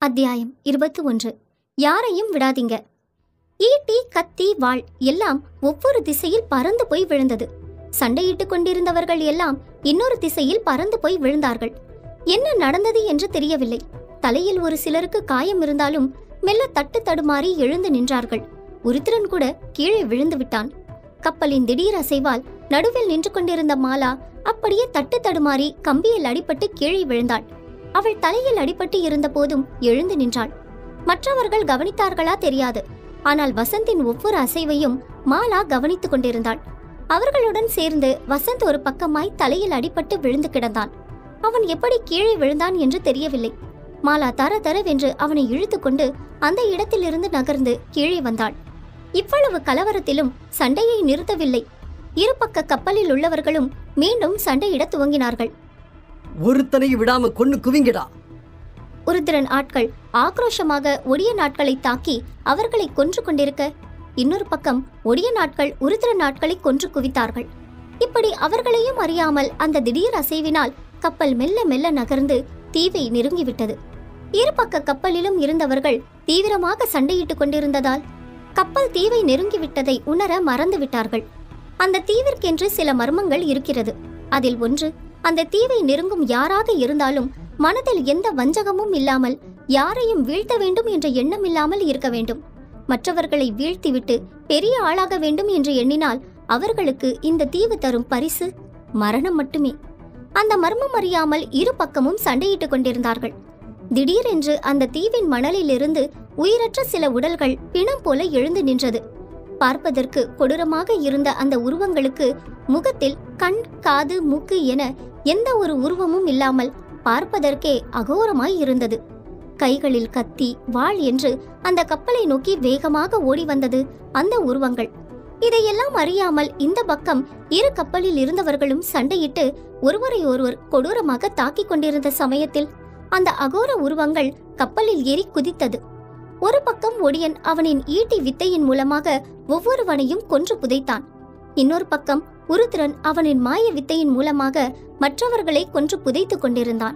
அத்தியாயம் 21. யாரையும் விடாதீங்க. ஈட்டி, கத்தி, வாள் எல்லாம் ஒவ்வொரு திசையில் பறந்து போய் விழுந்தது. சண்டையிட்டுக் கொண்டிருந்தவர்கள் எல்லாம் இன்னொரு திசையில் பறந்து போய் விழுந்தார்கள். என்ன நடந்தது என்று தெரியவில்லை. தலையில் ஒரு சிலருக்கு காயம் இருந்தாலும் மெல்ல தட்டு தடுமாறி எழுந்து நின்றார்கள். உருத்திரன் கூட கீழே விழுந்து விட்டான். கப்பலின் திடீர் அசைவால் நடுவில் நின்று கொண்டிருந்த மாலா அப்படியே தட்டு தடுமாறி கம்பியில் அடிபட்டு கீழே விழுந்தாள். அவள் தலையில் அடிபட்டு இருந்த போதும் எழுந்து நின்றாள். மற்றவர்கள் கவனித்தார்களா தெரியாது. ஆனால் வசந்தின் ஒவ்வொரு அசைவையும் மாலா கவனித்துக் கொண்டிருந்தாள். அவர்களுடன் சேர்ந்து வசந்த் ஒரு பக்கமாய் தலையில் அடிபட்டு விழுந்து கிடந்தான். அவன் எப்படி கீழே விழுந்தான் என்று தெரியவில்லை. மாலா தர தரவென்று அவனை இழுத்து கொண்டு அந்த இடத்திலிருந்து நகர்ந்து கீழே வந்தாள். இவ்வளவு கலவரத்திலும் சண்டையை நிறுத்தவில்லை. இருபக்க கப்பலில் உள்ளவர்களும் மீண்டும் சண்டையிட துவங்கினார்கள். ஒருத்தனை விடாம கொன்னு குவிங்கடா! உருத்திரன் ஆட்கள் ஆக்ரோஷமாக ஒடிய நாட்களை தாக்கி அவர்களை கொன்று கொண்டிருக்க, இன்னொரு பக்கம் ஒடிய நாட்கள் உருத்திரன் ஆட்களை கொன்று குவித்தார்கள். இப்படி அவர்களையும் அறியாமல் அந்த திடீர் அசைவினால் கப்பல் மெல்ல மெல்ல நகர்ந்து தீவை நெருங்கிவிட்டது. இருபக்க கப்பலிலும் இருந்தவர்கள் தீவிரமாக சண்டையிட்டுக் கொண்டிருந்ததால் கப்பல் தீவை நெருங்கிவிட்டதை உணர மறந்து விட்டார்கள். அந்த தீவிற்கென்று சில மர்மங்கள் இருக்கிறது. அதில் ஒன்று, அந்த தீவை நெருங்கும் யாராக இருந்தாலும் மனதில் எந்த வஞ்சகமும் இல்லாமல் யாரையும் வீழ்த்த வேண்டும் என்ற எண்ணம் இல்லாமல் இருக்க வேண்டும். மற்றவர்களை வீழ்த்திவிட்டு பெரிய ஆளாக வேண்டும் என்று எண்ணினால் அவர்களுக்கு இந்த தீவு தரும் பரிசு மரணம் மட்டுமே. அந்த மர்மம் அறியாமல் இரு பக்கமும் சண்டையிட்டுக் கொண்டிருந்தார்கள். திடீரென்று அந்த தீவின் மணலிலிருந்து உயிரற்ற சில உடல்கள் பிணம் போல எழுந்து நின்றது. பார்ப்பதற்கு கொடூரமாக இருந்த அந்த உருவங்களுக்கு முகத்தில் கண், காது, மூக்கு என எந்த ஒரு உருவமும் இல்லாமல் பார்ப்பதற்கே அகோரமாய் இருந்தது. கைகளில் கத்தி, வாள் என்று அந்த கப்பலை நோக்கி வேகமாக ஓடி வந்தது அந்த உருவங்கள். இதையெல்லாம் அறியாமல் இந்த பக்கம் இரு கப்பலில் இருந்தவர்களும் சண்டையிட்டு ஒருவரை ஒருவர் கொடூரமாக தாக்கிக் கொண்டிருந்த சமயத்தில் அந்த அகோர உருவங்கள் கப்பலில் ஏறி குதித்தது. ஒரு பக்கம் ஒடியன் அவனின் ஈட்டி வித்தையின் மூலமாக ஒவ்வொருவனையும் கொன்று புதைத்தான். இன்னொரு பக்கம் உருத்திரன் அவனின் மாய வித்தையின் மூலமாக மற்றவர்களை கொன்று புதைத்துக் கொண்டிருந்தான்.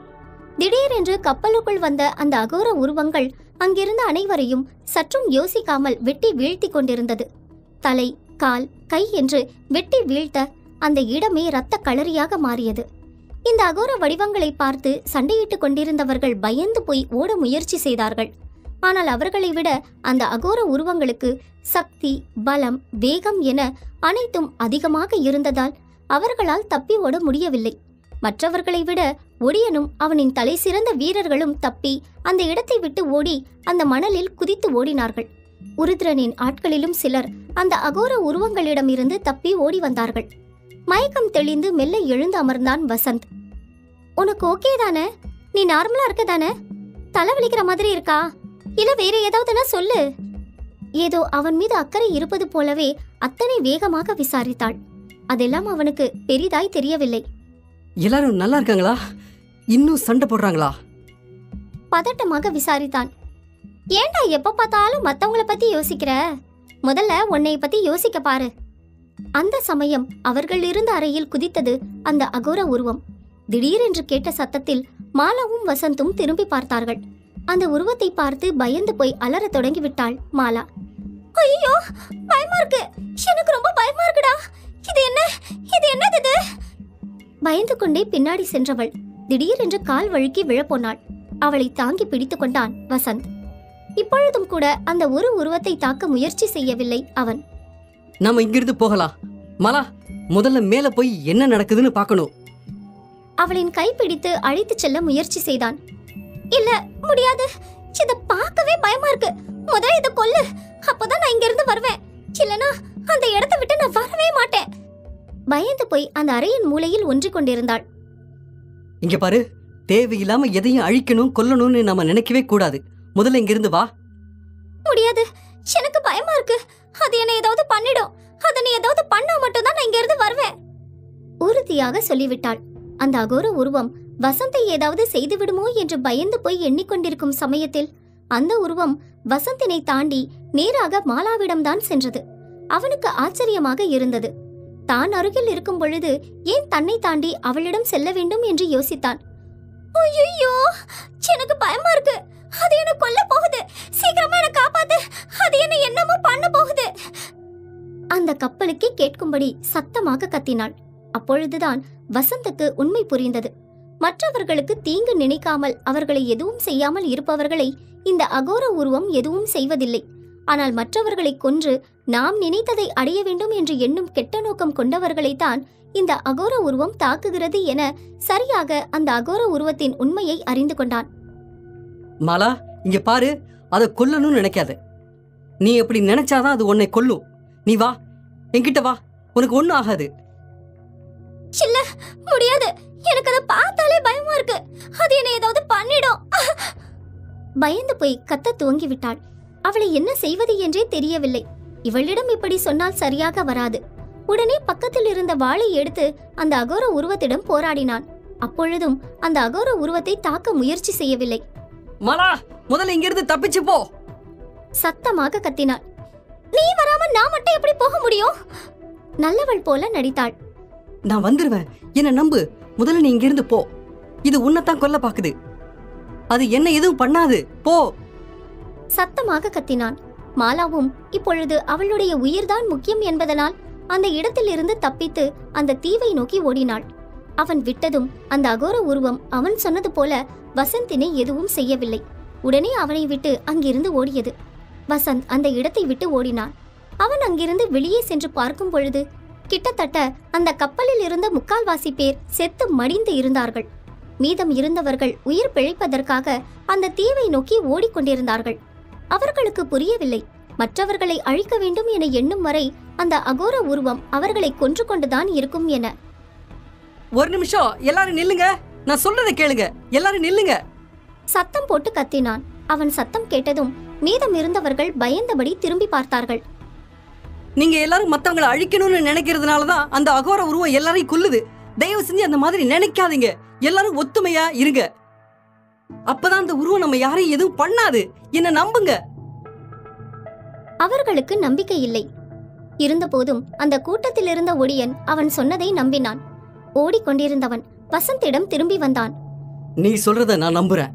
திடீரென்று கப்பலுக்குள் வந்த அந்த அகோர உருவங்கள் அங்கிருந்த அனைவரையும் சற்றும் யோசிக்காமல் வெட்டி வீழ்த்தி கொண்டிருந்தது. தலை, கால், கை என்று வெட்டி வீழ்த்த அந்த இடமே இரத்த களரியாக மாறியது. இந்த அகோர வடிவங்களை பார்த்து சண்டையிட்டுக் கொண்டிருந்தவர்கள் பயந்து போய் ஓட முயற்சி செய்தார்கள். ஆனால் அவர்களை விட அந்த அகோர உருவங்களுக்கு சக்தி, பலம், வேகம் என அனைத்தும் அதிகமாக இருந்ததால் அவர்களால் தப்பி ஓட முடியவில்லை. மற்றவர்களை விட ஒடியனும் அவனின் தலை சிறந்த வீரர்களும் தப்பி அந்த இடத்தை விட்டு ஓடி அந்த மணலில் குதித்து ஓடினார்கள். உருத்திரனின் ஆட்களிலும் சிலர் அந்த அகோர உருவங்களிடமிருந்து தப்பி ஓடி வந்தார்கள். மயக்கம் தெளிந்து மெல்ல எழுந்து அமர்ந்தான் வசந்த். உனக்கு ஓகே தானே? நீ நார்மலா இருக்க தானே? தலைவலிக்கிற மாதிரி இருக்கா? இல்ல வேற ஏதாவதுனா சொல்லு. ஏதோ அவன் மீது அக்கறை இருப்பது போலவே அத்தனை வேகமாக விசாரித்தாள். அதெல்லாம் அவனுக்கு பெரிதாய் தெரியவில்லை. எல்லாரும் நல்லா இருக்காங்களா? இன்னும் சண்டை போடுறாங்களா? பதட்டமாக விசாரித்தான். ஏண்டா எப்ப பார்த்தாலும் மத்தவங்கள பத்தி யோசிக்கிற? முதல்ல உன்னை பத்தி யோசிக்க பாரு. அந்த சமயம் அவர்கள் இருந்த அறையில் குதித்தது அந்த அகோர உருவம். திடீரென்று கேட்ட சத்தத்தில் மாலாவும் வசந்தும் திரும்பி பார்த்தார்கள். அந்த உருவத்தை பார்த்து பயந்து போய் அலற தொடங்கிவிட்டாள் மாலா. ஐயோ, பயமா இருக்கு, எனக்கு ரொம்ப பயமா இருக்குடா. இது என்னது? பயந்து கொண்டே பின்னாடி சென்றவள் திடீரென்று கால் வழுக்கி விழப்போனாள். அவளை தாங்கி பிடித்து கொண்டான் வசந்த். இப்பொழுதும் கூட அந்த ஒரு உருவத்தை தாக்க முயற்சி செய்யவில்லை அவன். நாம இங்கிருந்து போகலாம். மாலா, முதல்ல மேல போய் என்ன நடக்குதுன்னு பார்க்கணும். அவளின் கை பிடித்து அழைத்து செல்ல முயற்சி செய்தான். இல்ல, முடியாது. இத பார்க்கவே பயமா இருக்கு. முதல்ல இத கொல்லு, அப்பதான் நான் இங்க இருந்து வருவேன். இல்லனா அந்த இடத்தை விட்டு நான் வரவே மாட்டேன். பயந்து போய் அந்த அறையின் மூலையில் ஒன்றிக் கொண்டிருந்தாள். இங்க பாரு, தேவையில்லாம எதையும் அழிக்கணும், கொல்லணும்னு நாம நினைக்கவே கூடாது. முதல்ல இங்கிருந்து வா. முடியாது, எனக்கு பயமா இருக்கு. அது என்ன ஏதாவது பண்ணிடும். அத நீ ஏதாவது பண்ணா மட்டும் தான் நான் இங்க இருந்து வருவேன், உறுதியாக சொல்லிவிட்டாள். அந்த அகோர உருவம் வசந்தை ஏதாவது செய்து விடுமோ என்று பயந்து போய் எண்ணிக்கொண்டிருக்கும் சமயத்தில் அந்த உருவம் வசந்தினை தாண்டி நேராக மாலாவிடம்தான் சென்றது. அவனுக்கு ஆச்சரியமாக இருந்தது. தான் அருகில் இருக்கும் பொழுது ஏன் தன்னை தாண்டி அவளிடம் செல்ல வேண்டும் என்று யோசித்தான். ஐயோ, எனக்கு பயமா இருக்கு. அது என்ன கேட்கும்படி சத்தமாக கத்தினாள். அப்பொழுதுதான் வசந்துக்கு உண்மை புரிந்தது. மற்றவர்களுக்கு தீங்கு நினைக்காமல் அவர்களை எதுவும் செய்யாமல் இருப்பவர்களை இந்த அகோர உருவம் எதுவும் செய்வதில்லை. ஆனால் மற்றவர்களை கொன்று நாம் நினைத்ததை அடைய வேண்டும் என்று எண்ணும் கெட்ட நோக்கம் கொண்டவர்களைத்தான் இந்த அகோர உருவம் தாக்குகிறது என சரியாக அந்த அகோர உருவத்தின் உண்மையை அறிந்து கொண்டான். மாலா, இங்க பாரு, அதை கொல்லணும்னு நினைக்காத. நீ எப்படி நினைச்சாதான் அது உன்னை கொல்லும். நீ வா, என்கிட்ட வா, உனக்கு ஒண்ணும் ஆகாது. இல்ல, முடியாது. எனக்கு அதை பார்த்தாலே பயமா இருக்கு. அது என்ன ஏதாவது பண்ணிடும். பயந்து போய் கத்த துவங்கி விட்டாள். அவளை என்ன செய்வது என்றே தெரியவில்லை. இவளிடம் இப்படி சொன்னால் சரியாக வராது. உடனே பக்கத்தில் இருந்த வாளை எடுத்து அந்த அகோர உருவத்திடம் போராடினான். அப்பொழுதும் அந்த அகோர உருவத்தை தாக்க முயற்சி செய்யவில்லை. மாலா, முதல்ல இங்கிருந்து தப்பிச்சு போ, சத்தமாக கத்தினாள். நீ வராம நான் மட்டும் எப்படி போக முடியும்? நல்லவள் போல நடித்தாள். நான் வந்துருவேன், என்ன நம்பு. முதல்ல நீ இங்கிருந்து போ. இது உன்னைத்தான் கொல்ல பாக்குது. அது என்ன எதுவும் பண்ணாது, போ. சத்தமாக கத்தினான். மாலாவும் இப்பொழுது அவளுடைய உயிர்தான் முக்கியம் என்பதனால் அந்த இடத்திலிருந்து தப்பித்து அந்த தீவை நோக்கி ஓடினாள். அவன் விட்டதும் அந்த அகோர உருவம் அவன் சொன்னது போல வசந்தினை எதுவும் செய்யவில்லை. உடனே அவனை விட்டு அங்கிருந்து ஓடியது. வசந்த் அந்த இடத்தை விட்டு ஓடினான். அவன் அங்கிருந்து வெளியே சென்று பார்க்கும் பொழுது கிட்டத்தட்ட அந்த கப்பலில் இருந்த முக்கால்வாசி பேர் செத்து மடிந்து இருந்தார்கள். மீதம் இருந்தவர்கள் உயிர் பிழைப்பதற்காக அந்த தீவை நோக்கி ஓடிக்கொண்டிருந்தார்கள். அவர்களுக்கு புரியவில்லை, மற்றவர்களை அழிக்க வேண்டும் என எண்ணும் வரை அந்த அகோர உருவம் அவர்களை கொன்று கொண்டுதான் இருக்கும் என. ஒரு நிமிஷம், எல்லாரும் நில்லுங்க. நான் சொல்றதை கேளுங்க, எல்லாரும் நில்லுங்க. சத்தம் போட்டு கத்தினான். அவன் சத்தம் கேட்டதும் மீதம் இருந்தவர்கள் பயந்தபடி திரும்பி பார்த்தார்கள். நீங்க எல்லாரும் மத்தவங்களை அழிக்கணும்னு நினைக்கிறதுனாலதான் அந்த அகோர உருவம் எல்லாரையும் கொல்லுது. தயவு செஞ்சு அந்த மாதிரி நினைக்காதீங்க. எல்லாரும் ஒத்துமையா இருங்க. அப்பதான் அந்த உருவம் நம்ம யாரையும் எதுவும் பண்ணாது. என்ன நம்புங்க. அவர்களுக்கு நம்பிக்கை இல்லை. இருந்தபோதும் அந்த கூட்டத்தில் இருந்த ஒடியன் அவன் சொன்னதை நம்பினான். ஓடிக்கொண்டிருந்தவன் வசந்திடம் திரும்பி வந்தான். நீ சொல்றத நான் நம்புறேன்.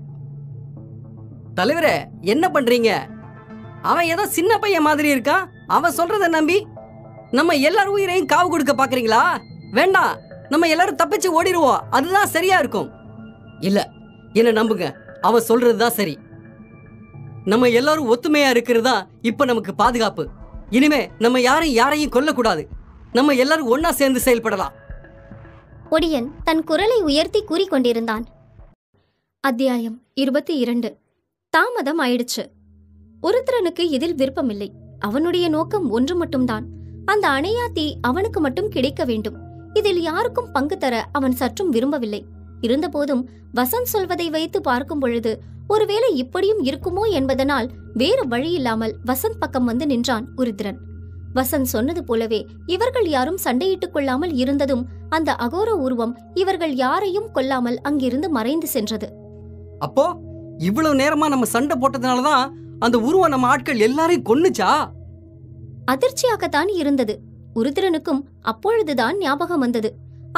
தலைவரே, என்ன பண்றீங்க? அவன் ஏதோ சின்ன பையன் மாதிரி இருக்கான். அவன் சொல்றத நம்பி நம்ம எல்லாரும் உயிரையும் காவு கொடுக்க பாக்குறீங்களா? வேண்டாம், நம்ம எல்லாரும் தப்பிச்சு ஓடிடுவோம். அதுதான் சரியா இருக்கும். இல்ல, என்ன நம்புங்க. அவன் சொல்றதுதான் சரி. நம்ம எல்லாரும் ஒத்துமையா இருக்கிறதா இப்ப நமக்கு பாதுகாப்பு. இனிமே நம்ம யாரையும் கொல்லக்கூடாது. நம்ம எல்லாரும் ஒன்னா சேர்ந்து செயல்படலாம். ஒடியன் தன் குரலை உயர்த்தி கூறிக்கொண்டிருந்தான். அத்தியாயம் 22. தாமதம் ஆயிடுச்சு. உருத்திரனுக்கு இதில் விருப்பமில்லை. அவனுடைய நோக்கம் ஒன்று மட்டும்தான். அந்த அணையா தீ அவனுக்கு மட்டும் கிடைக்க வேண்டும். இதில் யாருக்கும் பங்கு தர அவன் சற்றும் விரும்பவில்லை. இருந்தபோதும் வசந்த் சொல்வதை வைத்து பார்க்கும் பொழுது ஒருவேளை இப்படியும் இருக்குமோ என்பதனால் வேறு வழியில்லாமல் வசந்த் பக்கம் வந்து நின்றான் உருத்திரன். வசந்த் சொன்னது போலவே இவர்கள் யாரும் சண்டையிட்டுக் கொள்ளாமல் இருந்ததும் அந்த அகோர உருவம் இவர்கள் யாரையும் கொல்லாமல் அங்கிருந்து மறைந்து சென்றது. அப்போ இவ்வளவு நேரமா நம்ம சண்டை போட்டதுனாலதான் அந்த உருவம் நம்ம ஆட்கள் எல்லாரையும் கொன்னுச்சா? அதிர்ச்சியாகத்தான் இருந்தது. உருத்திரனுக்கும் அப்பொழுதுதான் ஞாபகம் வந்தது.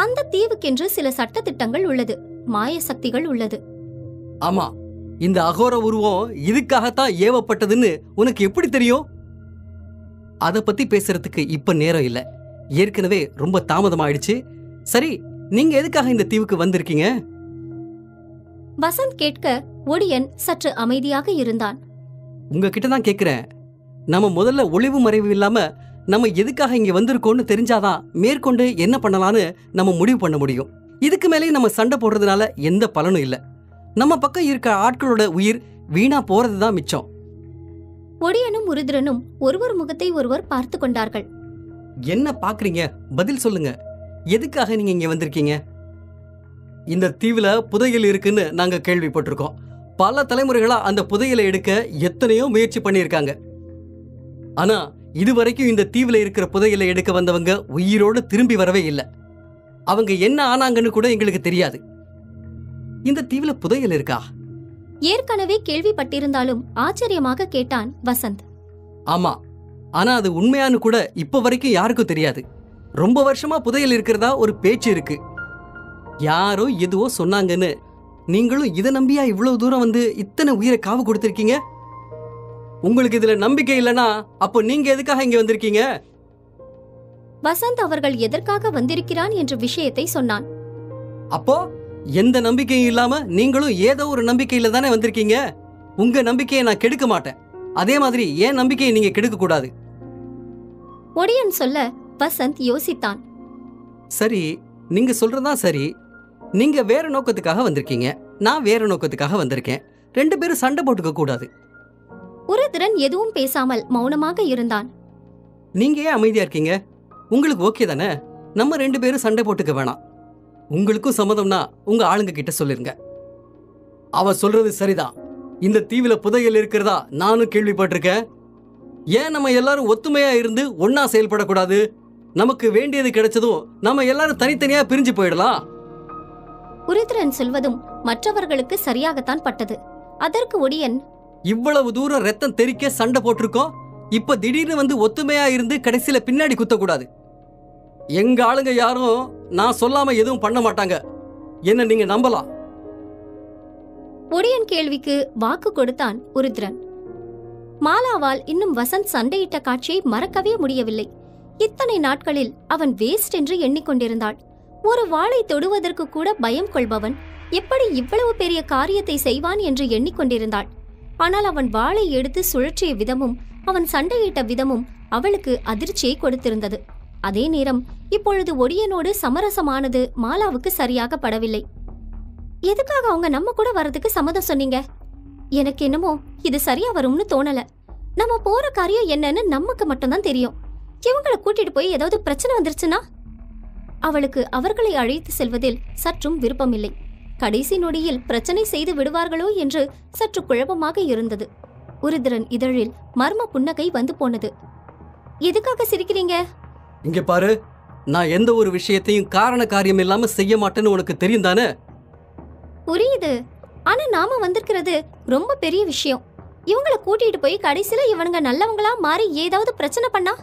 அந்த தீவுக்கென்று சில சட்ட திட்டங்கள் உள்ளது, மாய சக்திகள் உள்ளது. ஆமா, இந்த அகோர உருவம் இதுக்காகத்தான் ஏவப்பட்டதுன்னு உனக்கு எப்படி தெரியும்? அத பத்தி பேசுறதுக்கு இப்ப நேரம் இல்ல. ஏற்கனவே ரொம்ப தாமதமாயிடுச்சு. சரி, நீங்க எதுக்காக இந்த தீவுக்கு வந்திருக்கீங்க? வசந்த் கேட்க ஒடியன் சற்று அமைதியாக இருந்தான். உங்ககிட்ட தான் கேக்குறேன். நம்ம முதல்ல ஒளிவு மறைவு இல்லாம நம்ம எதுக்காக இங்க வந்திருக்கோம்னு தெரிஞ்சாதான் மேற்கொண்டு என்ன பண்ணலான்னு நம்ம முடிவு பண்ண முடியும். இதுக்கு மேலே நம்ம சண்டை போடுறதுனால எந்த பலனும் இல்ல. நம்ம பக்கம் இருக்க ஆட்களோட உயிர் வீணா போறதுதான் மிச்சம். ஒடியனும் உருத்திரனும் ஒருவர் முகத்தை ஒருவர் பார்த்து கொண்டார்கள். என்ன பாக்குறீங்க? பதில் சொல்லுங்க. எதுக்காக நீங்க இங்க வந்திருக்கீங்க? இந்த தீவுல புதையல் இருக்குன்னு நாங்க கேள்விப்பட்டிருக்கோம். பல தலைமுறைகளா அந்த புதையலை எடுக்க எத்தனையோ முயற்சி பண்ணியிருக்காங்க. ஆனா இதுவரைக்கும் இந்த தீவுல இருக்கிற புதையலை எடுக்க வந்தவங்க உயிரோடு திரும்பி வரவே இல்லை. அவங்க என்ன ஆனாங்கன்னு கூட எங்களுக்கு தெரியாது. இந்த தீவுல புதையல் இருக்கா? ஏற்கனவே கேள்விப்பட்டிருந்தாலும் ஆச்சரியமாக கேட்டான் வசந்த். ஆமா, ஆனா அது உண்மையானு கூட இப்ப வரைக்கும் யாருக்கும் தெரியாது. ரொம்ப வருஷமா புதையல் இருக்கிறதா ஒரு பேச்சு இருக்கு. யாரோ எதுவோ சொன்னாங்கன்னு நீங்களும் இதை நம்பியா இவ்வளவு தூரம் வந்து இத்தனை உயிரை காவு கொடுத்திருக்கீங்க? உங்களுக்கு இதுல நம்பிக்கை இல்லைன்னா அப்போ நீங்க எதுக்காக இங்க வந்திருக்கீங்க? வசந்த் அவர்கள் எதற்காக வந்திருக்கிறான் என்ற விஷயத்தை சொன்னான். அப்போ எந்த நம்பிக்கையும் இல்லாம நீங்களும் ஏதோ ஒரு நம்பிக்கையில தானே வந்திருக்கீங்க. உங்க நம்பிக்கையை நான் கெடுக்க மாட்டேன். அதே மாதிரி ஏன் நம்பிக்கையை நீங்க கெடுக்க கூடாது. ஒடியன் சொல்ல வசந்த் யோசித்தான். சரி, நீங்க சொல்றதா சரி. நீங்க வேற நோக்கத்துக்காக வந்திருக்கீங்க, நான் வேற நோக்கத்துக்காக வந்திருக்கேன். 2 பேரும் சண்டை போட்டுக்க கூடாது. உருத்திரன் எதுவும் பேசாமல் மௌனமாக இருந்தான். நீங்க ஏன் அமைதியா இருக்கீங்க? உங்களுக்கு ஓகே தானே? நம்ம 2 பேரும் சண்டை போட்டுக்க வேணாம். உங்களுக்கும் சம்மதம்னா உங்க ஆளுங்க கிட்ட சொல்லிருங்க. அவ சொல்றது சரிதான். இந்த தீவுல புதையல் இருக்கிறதா நானும் கேள்விப்பட்டிருக்கேன். ஏன் நம்ம எல்லாரும் ஒத்துமையா இருந்து ஒன்னா செயல்படக்கூடாது? நமக்கு வேண்டியது கிடைச்சதும் நம்ம எல்லாரும் தனித்தனியா பிரிஞ்சு போயிடலாம். உருத்திரன் சொல்வதும் மற்றவர்களுக்கு சரியாகத்தான் பட்டது. அதற்கு ஒடியன், இவ்வளவு தூரம் ரத்தம் தெறிக்க சண்டை போட்டிருக்கோம். இப்ப திடீர்னு வந்து ஒத்துமையா இருந்து கடைசியில பின்னாடி குத்தக்கூடாது. எங்க ஆளுங்க யாரும் நான் சொல்லாம எதுவும் பண்ண மாட்டாங்க. என்ன நீங்க நம்பலாம். ஒடியன் கேள்விக்கு வாக்கு கொடுத்தான் உருத்திரன். மாலாவால் இன்னும் வசந்த் சண்டையிட்ட காட்சியை மறக்கவே முடியவில்லை. இத்தனை நாட்களில் அவன் வேஸ்ட் என்று எண்ணிக்கொண்டிருந்தாள். ஒரு வாளை தொடுவதற்கு கூட பயம் கொள்பவன் எப்படி இவ்வளவு பெரிய காரியத்தை செய்வான் என்று எண்ணிக்கொண்டிருந்தாள். ஆனால் அவன் வாளை எடுத்து சுழற்றிய விதமும் அவன் சண்டையிட்ட விதமும் அவளுக்கு அதிர்ச்சியை கொடுத்திருந்தது. அதே நேரம் இப்பொழுது ஒடியனோடு சமரசமானது மாலாவுக்கு சரியாக படவில்லை. எதுக்காக அவங்க நம்ம கூட வரதுக்கு சம்மதம் சொன்னீங்க? எனக்கு என்னமோ இது சரியா வரும்னு தோணல. நம்ம போற காரியம் என்னன்னு நமக்கு மட்டும்தான் தெரியும். இவங்களை கூட்டிட்டு போய் ஏதாவது பிரச்சனை வந்துருச்சுன்னா? அவளுக்கு அவர்களை அழைத்து செல்வதில் சற்றும் விருப்பமில்லை. கடைசி நொடியில் பிரச்சனை செய்து விடுவார்களோ என்று சற்று குழப்பமாக இருந்தது. உருத்திரன் இதழில் மர்ம புன்னகை வந்து போனது. எதுக்காக சிரிக்கிறீங்க? இங்க பாரு, நான் எந்த ஒரு விஷயத்தையும் காரண காரியம் இல்லாம செய்ய மாட்டேன்னு உனக்கு தெரியும் தானே? புரியுது. ஆனா நாம வந்திருக்கிறது ரொம்ப பெரிய விஷயம். இவங்களை கூட்டிட்டு போய் கடைசியில இவனுங்க நல்லவங்களா மாறி ஏதாவது பிரச்சனை பண்ணா?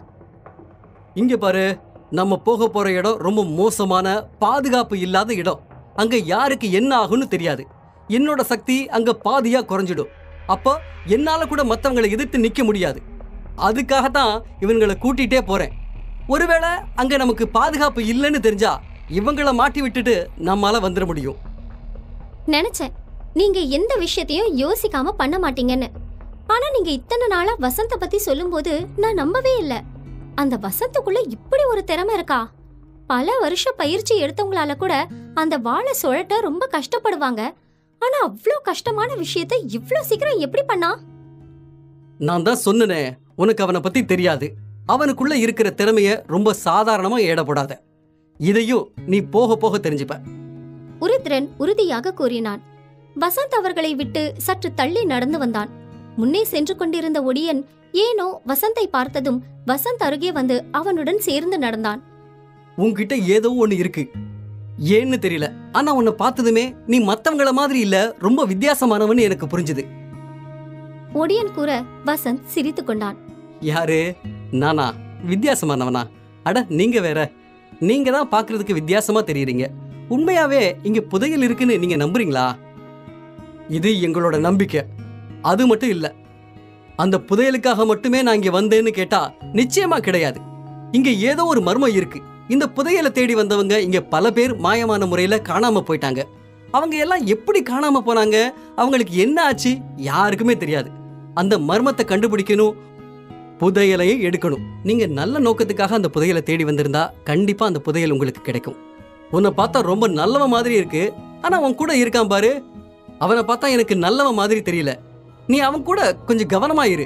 இங்க பாரு, நம்ம போக போற இடம் ரொம்ப மோசமான, பாதுகாப்பு இல்லாத இடம். அங்க யாருக்கு என்ன ஆகும்னு தெரியாது. என்னோட சக்தி அங்க பாதியா குறைஞ்சிடும். அப்போ என்னால கூட மத்தவங்களை எதிர்த்து நிக்க முடியாது. அதுக்காகத்தான் இவங்களை கூட்டிட்டே போறேன். ஒருவேளை அங்க நமக்கு பாதுகாப்பு இல்லைன்னு தெரிஞ்சா இவங்கள மாட்டி விட்டுட்டு நம்மால வந்துட முடியும். நினைச்சேன் நீங்க எந்த விஷயத்தையும் யோசிக்காம பண்ண மாட்டீங்கன்னு. ஆனா நீங்க இத்தனை நாளா வசந்த பத்தி சொல்லும்போது நான் நம்பவே இல்ல. அந்த வசந்துக்குள்ள இப்படி ஒரு திறமை இருக்கா? பல வருஷம் பயிற்சி எடுத்தவங்களால கூட அந்த வாழை சுழட்ட ரொம்ப கஷ்டப்படுவாங்க. ஆனா அவ்வளோ கஷ்டமான விஷயத்தை இவ்ளோ சீக்கிரம் எப்படி பண்ணா? நான் தான் சொன்னனே, உனக்கு அவனை பத்தி தெரியாது. அவனுக்குள்ள இருக்கிற திறமைய ரொம்ப சாதாரணமா ஏடப்படாத. இதையும் நீ போக போக தெரிஞ்சுப்ப. உருத்திரன் உறுதியாக கூறினான். வசந்த் அவர்களை விட்டு சற்று தள்ளி நடந்து வந்தான். முன்னே சென்று கொண்டிருந்த ஒடியன் ஏனோ வசந்தை பார்த்ததும் வசந்த் அருகே வந்து அவனுடன் சேர்ந்து நடந்தான். உன்கிட்ட ஏதோ ஒண்ணு இருக்கு, ஏன்னு தெரியல. ஆனா உன்னை பார்த்ததுமே நீ மத்தவங்கள மாதிரி இல்ல, ரொம்ப வித்தியாசமானவன்னு எனக்கு புரிஞ்சுது. ஒடியன் கூற வசந்த் சிரித்து கொண்டான். யாரு? நானா வித்தியாசமானவனா? அட நீங்க வேற. நீங்க தான் பாக்குறதுக்கு வித்தியாசமா தெரியுறீங்க. உண்மையாவே இங்க புதையல் இருக்குன்னு நீங்க நம்புறீங்களா? இது எங்களோட நம்பிக்கை. அது மட்டும் இல்ல, அந்த புதையலுக்காக மட்டுமே நான் இங்க வந்தேன்னு கேட்டா நிச்சயமா கிடையாது. இங்க ஏதோ ஒரு மர்மம் இருக்கு. இந்த புதையலை தேடி வந்தவங்க இங்க பல பேர் மாயமான முறையில காணாம போயிட்டாங்க. அவங்க எல்லாம் எப்படி காணாம போனாங்க, அவங்களுக்கு என்ன ஆச்சு, யாருக்குமே தெரியாது. அந்த மர்மத்தை கண்டுபிடிக்கணும், புதையலையே எடுக்கணும். நீங்க நல்ல நோக்கத்துக்காக அந்த புதையலை தேடி வந்திருந்தா கண்டிப்பா அந்த புதையல் உங்களுக்கு கிடைக்கும். உன்னை பார்த்தா ரொம்ப நல்லவன் மாதிரி இருக்கு, ஆனா அவன் கூட இருக்கான் பாரு, அவனை பார்த்தா எனக்கு நல்லவன் மாதிரி தெரியல. நீ அவன் கூட கொஞ்சம் கவனமா இரு.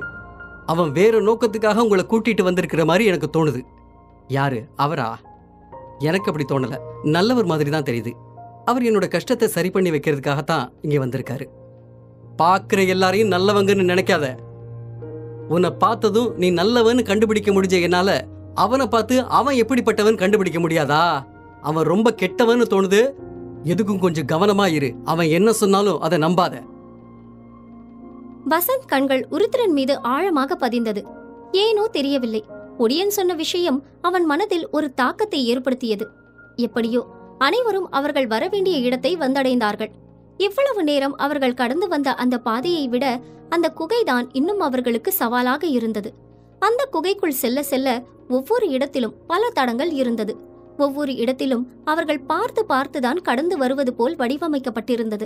அவன் வேற நோக்கத்துக்காக உங்களை கூட்டிட்டு வந்திருக்கிற மாதிரி எனக்கு தோணுது. யாரு? அவரா? எனக்கு அப்படி தோணல. நல்லவர் மாதிரி தான் தெரியுது. அவர் என்னோட கஷ்டத்தை சரி பண்ணி வைக்கிறதுக்காகத்தான் இங்க வந்திருக்காரு. பாக்குற எல்லாரையும் நல்லவங்கன்னு நினைக்காத. உன்னை பார்த்ததும் நீ நல்லவன்னு கண்டுபிடிக்க முடிஞ்ச என்னால அவனை பார்த்து அவன் எப்படிப்பட்டவன் கண்டுபிடிக்க முடியாதா? அவன் ரொம்ப கெட்டவன்னு தோணுது. எதுக்கும் கொஞ்சம் கவனமா இரு. அவன் என்ன சொன்னாலும் அதை நம்பாத. வசந்த் கண்கள் உருத்திரன் மீது ஆழமாக பதிந்தது. ஏனோ தெரியவில்லை, ஒடியன் சொன்ன விஷயம் அவன் மனதில் ஒரு தாக்கத்தை ஏற்படுத்தியது. எப்படியோ அனைவரும் அவர்கள் வரவேண்டிய இடத்தை வந்தடைந்தார்கள். இவ்வளவு நேரம் அவர்கள் கடந்து வந்த அந்த பாதையை விட அந்த குகைதான் இன்னும் அவர்களுக்கு சவாலாக இருந்தது. அந்த குகைக்குள் செல்ல செல்ல ஒவ்வொரு இடத்திலும் பல தடங்கள் இருந்தது. ஒவ்வொரு இடத்திலும் அவர்கள் பார்த்து பார்த்துதான் கடந்து வருவது போல் வடிவமைக்கப்பட்டிருந்தது.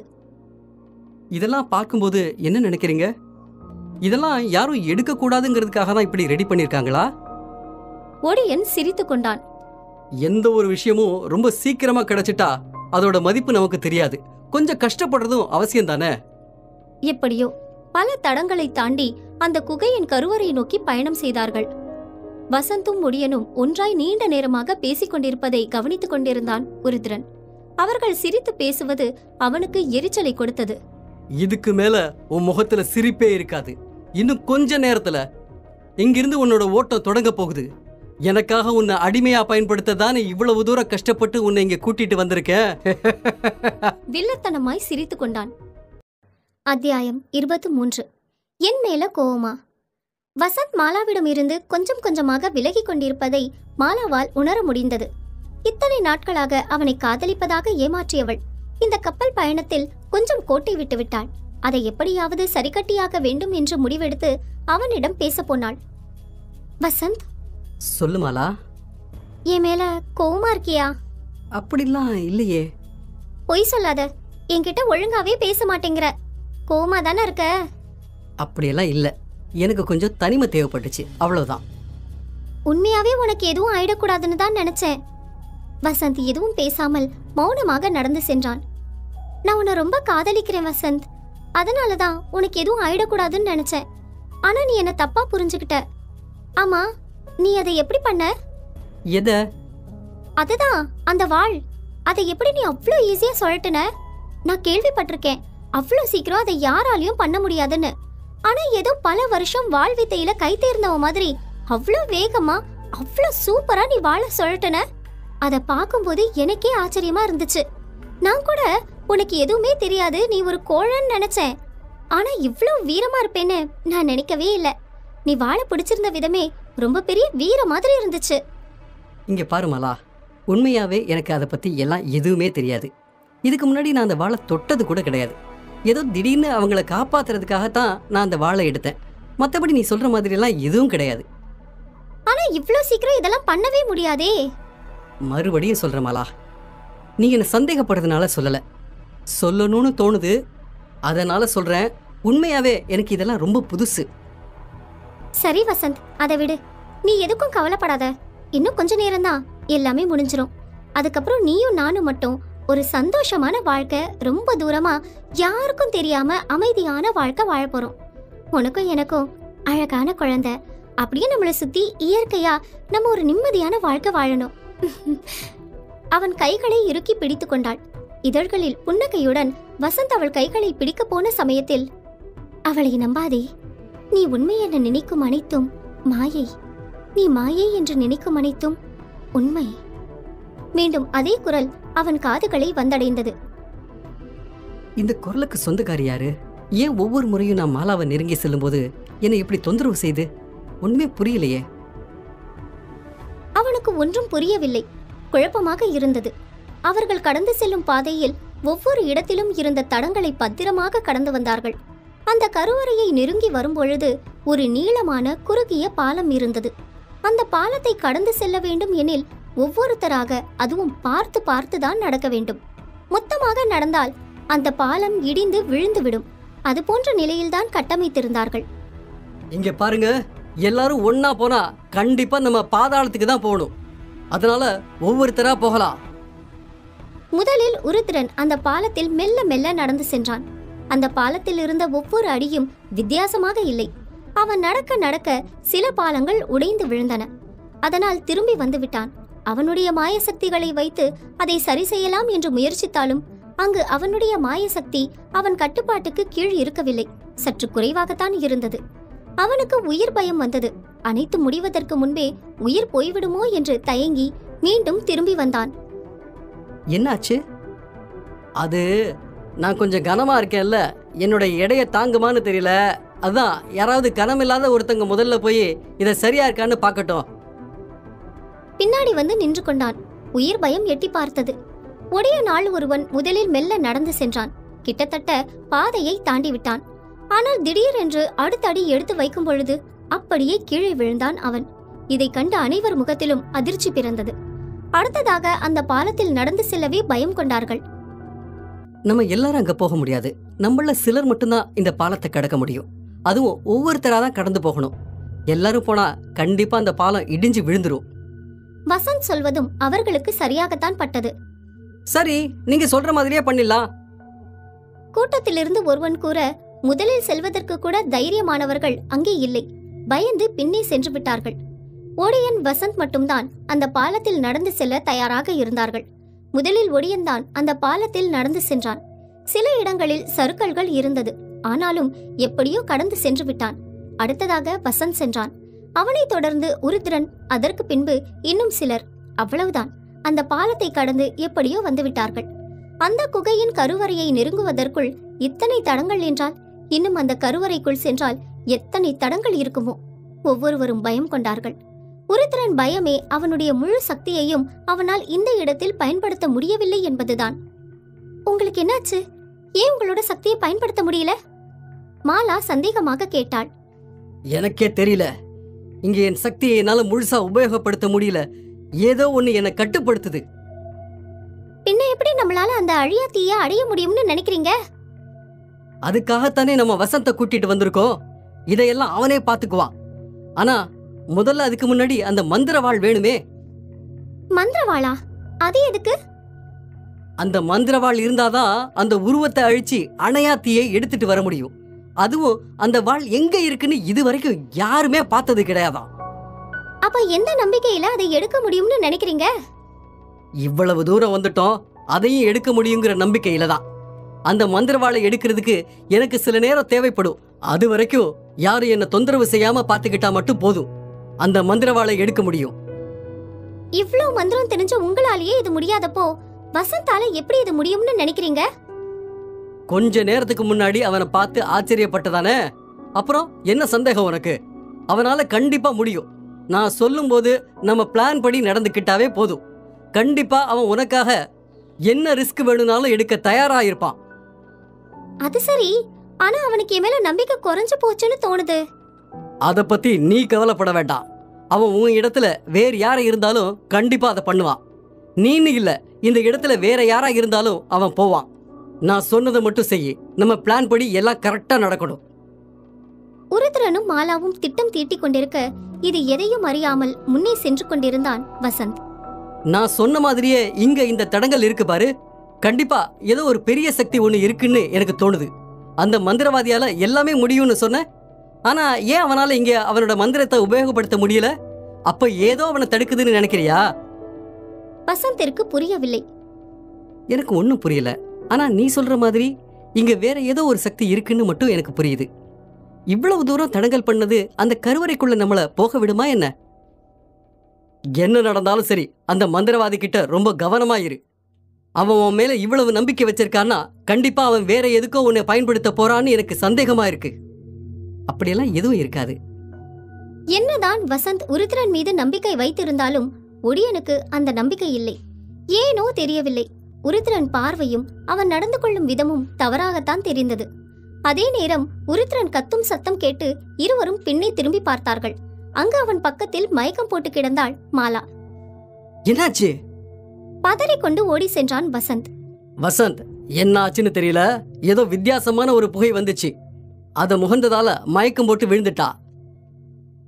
இதெல்லாம் பார்க்கும்போது என்ன நினைக்கிறீங்க? இதெல்லாம் யாரும் எடுக்க கூடாதுங்கிறதுக்காக தான் இப்படி ரெடி பண்ணிருக்காங்களா? ஒடியன் சிரித்து கொண்டான். எந்த ஒரு விஷயமும் ரொம்ப சீக்கிரமா கிடைச்சிட்டா அதோட மதிப்பு நமக்கு தெரியாது. கொஞ்சம் கஷ்டப்படுறதும் அவசியம் தானே. எப்படியோ பல தடங்களை தாண்டி அந்த குகையின் கருவறையை நோக்கி பயணம் செய்தார்கள். வசந்தும் ஒடியனும் ஒன்றாய் நீண்ட நேரமாக பேசிக் கொண்டிருப்பதை கவனித்துக் கொண்டிருந்தான் உருத்திரன். அவர்கள் சிரித்து பேசுவது அவனுக்கு எரிச்சலை கொடுத்தது. இதுக்கு மேல உன் முகத்துல சிரிப்பே இருக்காது. இன்னும் கொஞ்ச நேரத்துல இங்கிருந்து உன்னோட ஓட்டம் தொடங்க போகுது. எனக்காக உன்னை அடிமையா பயன்படுத்த தானே இவ்வளவு தூரம் கஷ்டப்பட்டு உன்னை இங்க கூட்டிட்டு வந்திருக்கேன். வில்லத்தனமாய் சிரித்து கொண்டான். அத்தியாயம் 23. என் மேல கோவமா? வசந்த் மாலாவிடம் இருந்து கொஞ்சம் கொஞ்சமாக விலகி கொண்டிருப்பதை மாலாவால் உணர முடிந்தது. இத்தனை நாட்களாக அவனை காதலிப்பதாக ஏமாற்றியவள் இந்த கப்பல் பயணத்தில் கொஞ்சம் கோட்டை விட்டு விட்டாள். அதை எப்படியாவது சரிகட்டியாக வேண்டும் என்று முடிவெடுத்து அவனிடம் பேச போனாள். வசந்த், சொல்லு மாலா. என் மேல கோவமா இருக்கியா? அப்படிலாம் இல்லையே. பொய் சொல்லாத. என்கிட்ட ஒழுங்காவே பேச மாட்டேங்கிற. கோவமா தானே இருக்க? அப்படியெல்லாம் இல்ல. எனக்கு கொஞ்சம் தனிமை தேவைப்பட்டுச்சு, அவ்வளவுதான். உண்மையாவே உனக்கு எதுவும் ஆயிடக்கூடாதுன்னு தான் நினைச்சேன். வசந்த் எதுவும் பேசாமல் மௌனமாக நடந்து சென்றான். நான் உன்னை ரொம்ப காதலிக்கிறேன் வசந்த். அதனாலதான் உனக்கு எதுவும் ஆயிடக்கூடாதுன்னு நினைச்சேன். ஆனா நீ என்ன தப்பா புரிஞ்சுக்கிட்ட. ஆமா, நீ அதை எப்படி பண்ண? எத? அதுதான் அந்த வாள். அதை எப்படி நீ அவ்வளோ ஈஸியா சொல்லிட்டுன? நான் கேள்விப்பட்டிருக்கேன் அவ்வளோ சீக்கிரம் அதை யாராலையும் பண்ண முடியாதுன்னு. ஆனா ஏதோ பல வருஷம் வாள் வித்தையில கை தேர்ந்தவ மாதிரி அவ்வளோ வேகமா அவ்வளோ சூப்பரா நீ வாழ சொல்லிட்டுன. அதை பார்க்கும்போது எனக்கே ஆச்சரியமா இருந்துச்சு. நான் கூட உனக்கு எதுவுமே தெரியாது, நீ ஒரு கோழன்னு நினைச்சேன். ஆனா இவ்வளோ வீரமா இருப்பேன்னு நான் நினைக்கவே இல்லை. நீ வாழ பிடிச்சிருந்த விதமே ரொம்ப பெரிய வீர மாதிரி இருந்துச்சு. இங்க பாரு மாலா, உண்மையாவே எனக்கு அதை பத்தி எல்லாம் எதுவுமே தெரியாது. இதுக்கு முன்னாடி நான் அந்த வாளை தொட்டது கூட கிடையாது. ஏதோ திடீர்னு அவங்கள காப்பாத்துறதுக்காகத்தான் நான் அந்த வாளை எடுத்தேன். மற்றபடி நீ சொல்ற மாதிரி எல்லாம் எதுவும் கிடையாது. ஆனா இவ்வளோ சீக்கிரம் இதெல்லாம் பண்ணவே முடியாதே. மறுபடியும் சொல்ற மாலா, நீ என்ன சந்தேகப்படுறதுனால சொல்லல, சொல்லணும்னு தோணுது, அதனால சொல்றேன். உண்மையாவே எனக்கு இதெல்லாம் ரொம்ப புதுசு. சரி வசந்த், அதை விடு. நீ எதுக்கும் கவலைப்படாத. இன்னும் கொஞ்ச நேரம்தான், எல்லாமே முடிஞ்சிரும். அதுக்கப்புறம் நீயும் நானும் மட்டும் ஒரு சந்தோஷமான வாழ்க்கை, ரொம்ப தூரமா யாருக்கும் தெரியாம அமைதியான வாழ்க்கை வாழ போறோம். உனக்கும் எனக்கும் அழகான குழந்தை, அப்படியே நம்மளை சுத்தி இயற்கையா நம்ம ஒரு நிம்மதியான வாழ்க்கை வாழணும். அவன் கைகளை இறுக்கி பிடித்து கொண்டாள். இதழ்களில் புன்னகையுடன் வசந்த் அவள் கைகளை பிடிக்க போன சமயத்தில், அவளை நம்பாதே. நீ உண்மை என நினைக்கும் அனைத்தும் மாயை. நீ மாயை என்று நினைக்கும் அனைத்தும் உண்மை. மீண்டும் அதே குரல் அவன் காதுகளை வந்தடைந்தது. இந்த குரலுக்கு சொந்தக்காரி யாரு? ஏன் ஒவ்வொரு முறையும் நான் மாலாவை நெருங்கி செல்லும் போது என்னை இப்படி தொந்தரவு செய்து? ஒண்ணுமே புரியலையே. அவனுக்கு ஒன்றும் புரியவில்லை. குழப்பமாக இருந்தது. அவர்கள் கடந்து செல்லும் பாதையில் ஒவ்வொரு இடத்திலும் இருந்த தடங்களை பத்திரமாக கடந்து வந்தார்கள். அந்த கருவறையை நெருங்கி வரும்பொழுது ஒரு நீளமான குறுகிய பாலம் இருந்தது. அந்த பாலத்தை கடந்து செல்ல வேண்டும் எனில் ஒவ்வொருத்தராக, அதுவும் பார்த்து பார்த்துதான் நடக்க வேண்டும். மொத்தமாக நடந்தால் அந்த பாலம் இடிந்து விழுந்துவிடும். அது போன்ற நிலையில்தான் கட்டமைத்திருந்தார்கள். இங்க பாருங்க, எல்லாரும் ஒன்னா போனா கண்டிப்பா நம்ம பாதாளத்துக்கு தான் போகணும். அதனால ஒவ்வொருத்தரா போகலாம். முதலில் உருத்திரன் அந்த பாலத்தில் மெல்ல மெல்ல நடந்து சென்றான். அந்த பாலத்தில் இருந்த ஒவ்வொரு அடியும் வித்தியாசமாக இல்லை. அவன் நடக்க நடக்க சில பாலங்கள் உடைந்து விழுந்தன. அதனால் திரும்பி வந்து விட்டான். அவனுடைய மாயசக்திகளை வைத்து அதை சரி செய்யலாம் என்று முயற்சித்தாலும் அங்கு அவனுடைய மாயசக்தி அவன் கட்டுப்பாட்டுக்கு கீழ் இருக்கவில்லை. சற்று குறைவாகத்தான் இருந்தது. அவனுக்கு உயிர் பயம் வந்தது. அனைத்து முடிவதற்கு முன்பே உயிர் போய்விடுமோ என்று தயங்கி மீண்டும் திரும்பி வந்தான். என்னாச்சு? அது நான் கொஞ்சம் கனமா இருக்கேன்ல, என்னோட எடையை தாங்குமான்னு தெரியல. அதான் யாராவது கனமில்லாத ஒருத்தங்க முதல்ல போய் இதை சரியா இருக்கான்னு பார்க்கட்டும். பின்னாடி வந்து நின்று கொண்டான். உயிர் பயம் எட்டி பார்த்தது. உடைய நாள் ஒருவன் முதலில் மெல்ல நடந்து சென்றான். கிட்டத்தட்ட பாதையை தாண்டி விட்டான். ஆனால் திடீரென்று அடுத்த அடி எடுத்து வைக்கும் பொழுது அப்படியே கீழே விழுந்தான் அவன். இதை கண்ட அனைவர் முகத்திலும் அதிர்ச்சி பிறந்தது. அடுத்ததாக அந்த பாலத்தில் நடந்து செல்லவே பயம் கொண்டார்கள். நம்ம எல்லாரும் அங்க போக முடியாது. நம்மள சிலர் மட்டும்தான் இந்த பாலத்தை கடக்க முடியும். அதுவும் ஒவ்வொருத்தரா தான் கடந்து போகணும். எல்லாரும் போனா கண்டிப்பா அந்த பாலம் இடிஞ்சு விழுந்துரும். வசந்த் சொல்வதும் அவர்களுக்கு சரியாகத்தான் பட்டது. சரி, நீங்க சொல்ற மாதிரியே பண்ணிடலாம். கூட்டத்திலிருந்து ஒருவன் கூற, முதலில் செல்வதற்கு கூட தைரியமானவர்கள் அங்கே இல்லை. பயந்து பின்னே சென்று விட்டார்கள். ஒடியன், வசந்த் மட்டும்தான் அந்த பாலத்தில் நடந்து செல்ல தயாராக இருந்தார்கள். முதலில் ஒடியன் தான் அந்த பாலத்தில் நடந்து சென்றான். சில இடங்களில் சறுக்கல்கள் இருந்தது. ஆனாலும் எப்படியோ கடந்து சென்று விட்டான். அடுத்ததாக வசந்த் சென்றான். அவனைத் தொடர்ந்து உருத்திரன், அதற்கு பின்பு இன்னும் சிலர். அவ்வளவுதான். அந்த பாலத்தை கடந்து எப்படியோ வந்துவிட்டார்கள். அந்த குகையின் கருவறையை நெருங்குவதற்குள் இத்தனை தடங்கள் என்றால், இன்னும் அந்த கருவறைக்குள் சென்றால் எத்தனை தடங்கள் இருக்குமோ? ஒவ்வொருவரும் பயம் கொண்டார்கள். உருத்திரன் பயமே அவனுடைய முழு சக்தியையும் அவனால் இந்த இடத்தில் பயன்படுத்த முடியவில்லை என்பதுதான். உங்களுக்கு என்னாச்சு? ஏன் உங்களோட சக்தியை பயன்படுத்த முடியல? மாலா சந்தேகமாக கேட்டாள். எனக்கே தெரியல. இங்க என் சக்தியை என்னால முழுசா உபயோகப்படுத்த முடியல. ஏதோ ஒண்ணு என்னை கட்டுப்படுத்துது. பின்ன எப்படி நம்மளால அந்த அழியா தீய அடைய முடியும்னு நினைக்கிறீங்க? அதுக்காகத்தானே நம்ம வசந்த கூட்டிட்டு வந்திருக்கோம். இதையெல்லாம் அவனே பாத்துக்குவான். ஆனா முதல்ல அதுக்கு முன்னாடி அந்த மந்திரவாள் வேணுமே. மந்திரவாளா? அது எதுக்கு? அந்த மந்திரவாள் இருந்தாதான் அந்த உருவத்தை அழிச்சு அணையா தீயை எடுத்துட்டு வர முடியும். அதுவும் அந்த வாள் எங்க இருக்குன்னு இதுவரைக்கும் யாருமே பார்த்தது கிடையாதான். அப்ப எந்த நம்பிக்கையில அதை எடுக்க முடியும்னு நினைக்கிறீங்க? இவ்வளவு தூரம் வந்துட்டோம், அதையும் எடுக்க முடியுங்கிற நம்பிக்கையில தான். அந்த மந்திரவாளை எடுக்கிறதுக்கு எனக்கு சில நேரம் தேவைப்படும். அது வரைக்கும் யாரும் என்ன தொந்தரவு செய்யாம பாத்துக்கிட்டா மட்டும் போதும். அந்த மந்திரவாளை எடுக்க முடியும். இவ்ளோ மந்திரம் தெரிஞ்ச உங்களாலேயே இது முடியாதப்போ வசந்தால எப்படி இது முடியும்னு நினைக்கிறீங்க? கொஞ்ச நேரத்துக்கு முன்னாடி அவனை பார்த்து ஆச்சரியப்பட்டதானே? அப்புறம் என்ன சந்தேகம் உனக்கு? அவனால கண்டிப்பா முடியும். நான் சொல்லும் போது நம்ம பிளான் படி நடந்துக்கிட்டாவே போதும். கண்டிப்பா அவன் உனக்காக என்ன ரிஸ்க் வேணும்னாலும் எடுக்க தயாரா இருப்பான். அது சரி, ஆனா அவனுக்கு என் மேல நம்பிக்கை குறைஞ்சு போச்சுன்னு தோணுது. அத பத்தி நீ கவலைப்பட வேண்டாம். அவன் உன் இடத்துல வேற யார இருந்தாலும் கண்டிப்பா அதை பண்ணுவான். நீன்னு இல்ல, இந்த இடத்துல வேற யாரா இருந்தாலும் அவன் போவான். நான் சொன்னதை மட்டும் செய்யி. நம்ம பிளான் படி எல்லாம் கரெக்டா நடக்கணும். உருத்திரனும் மாலாவும் திட்டம் தீட்டிக் கொண்டிருக்க, இது எதையும் அறியாமல் முன்னே சென்று கொண்டிருந்தான் வசந்த். நான் சொன்ன மாதிரியே இங்க இந்த தடங்கள் இருக்கு பாரு. கண்டிப்பா ஏதோ ஒரு பெரிய சக்தி ஒண்ணு இருக்குன்னு எனக்கு தோணுது. அந்த மந்திரவாதியால எல்லாமே முடியும்னு சொன்ன. ஆனா ஏன் அவனால இங்க அவனோட மந்திரத்தை உபயோகப்படுத்த முடியல? அப்ப ஏதோ அவனை தடுக்குதுன்னு நினைக்கிறியா? வசந்திற்கு புரியவில்லை. எனக்கு ஒன்னும் புரியல. ஆனா நீ சொல்ற மாதிரி இங்க வேற ஏதோ ஒரு சக்தி இருக்குன்னு மட்டும் எனக்கு புரியுது. இவ்வளவு தூரம் தடங்கல் பண்ணது அந்த கருவறைக்குள்ள நம்மள போக விடுமா என்ன? என்ன நடந்தாலும் சரி, அந்த மந்திரவாதி கிட்ட ரொம்ப கவனமா இரு. அவன் உன் மேல இவ்வளவு நம்பிக்கை வச்சிருக்கான்னா கண்டிப்பா அவன் வேற எதுக்கோ உன்னை பயன்படுத்த போறான்னு எனக்கு சந்தேகமா இருக்கு. அப்படியெல்லாம் எதுவும் இருக்காது. என்னதான் வசந்த் உருத்திரன் மீது நம்பிக்கை வைத்திருந்தாலும் ஒடியனுக்கு அந்த நம்பிக்கை இல்லை. ஏனோ தெரியவில்லை. உருத்திரன் பார்வையும் அவன் நடந்து கொள்ளும் விதமும் தவறாகத்தான் தெரிந்தது. அதே நேரம் உருத்திரன் கத்தும் சத்தம் கேட்டு இருவரும் பின்னே திரும்பி பார்த்தார்கள். அங்கு அவன் பக்கத்தில் மயக்கம் போட்டு கிடந்தாள் மாலா. என்னாச்சு? பதறிக்கொண்டு ஓடி சென்றான் வசந்த். வசந்த், என்ன ஆச்சுன்னு தெரியல. ஏதோ வித்தியாசமான ஒரு புகை வந்துச்சு. அத முகந்ததால மயக்கம் போட்டு விழுந்துட்டா.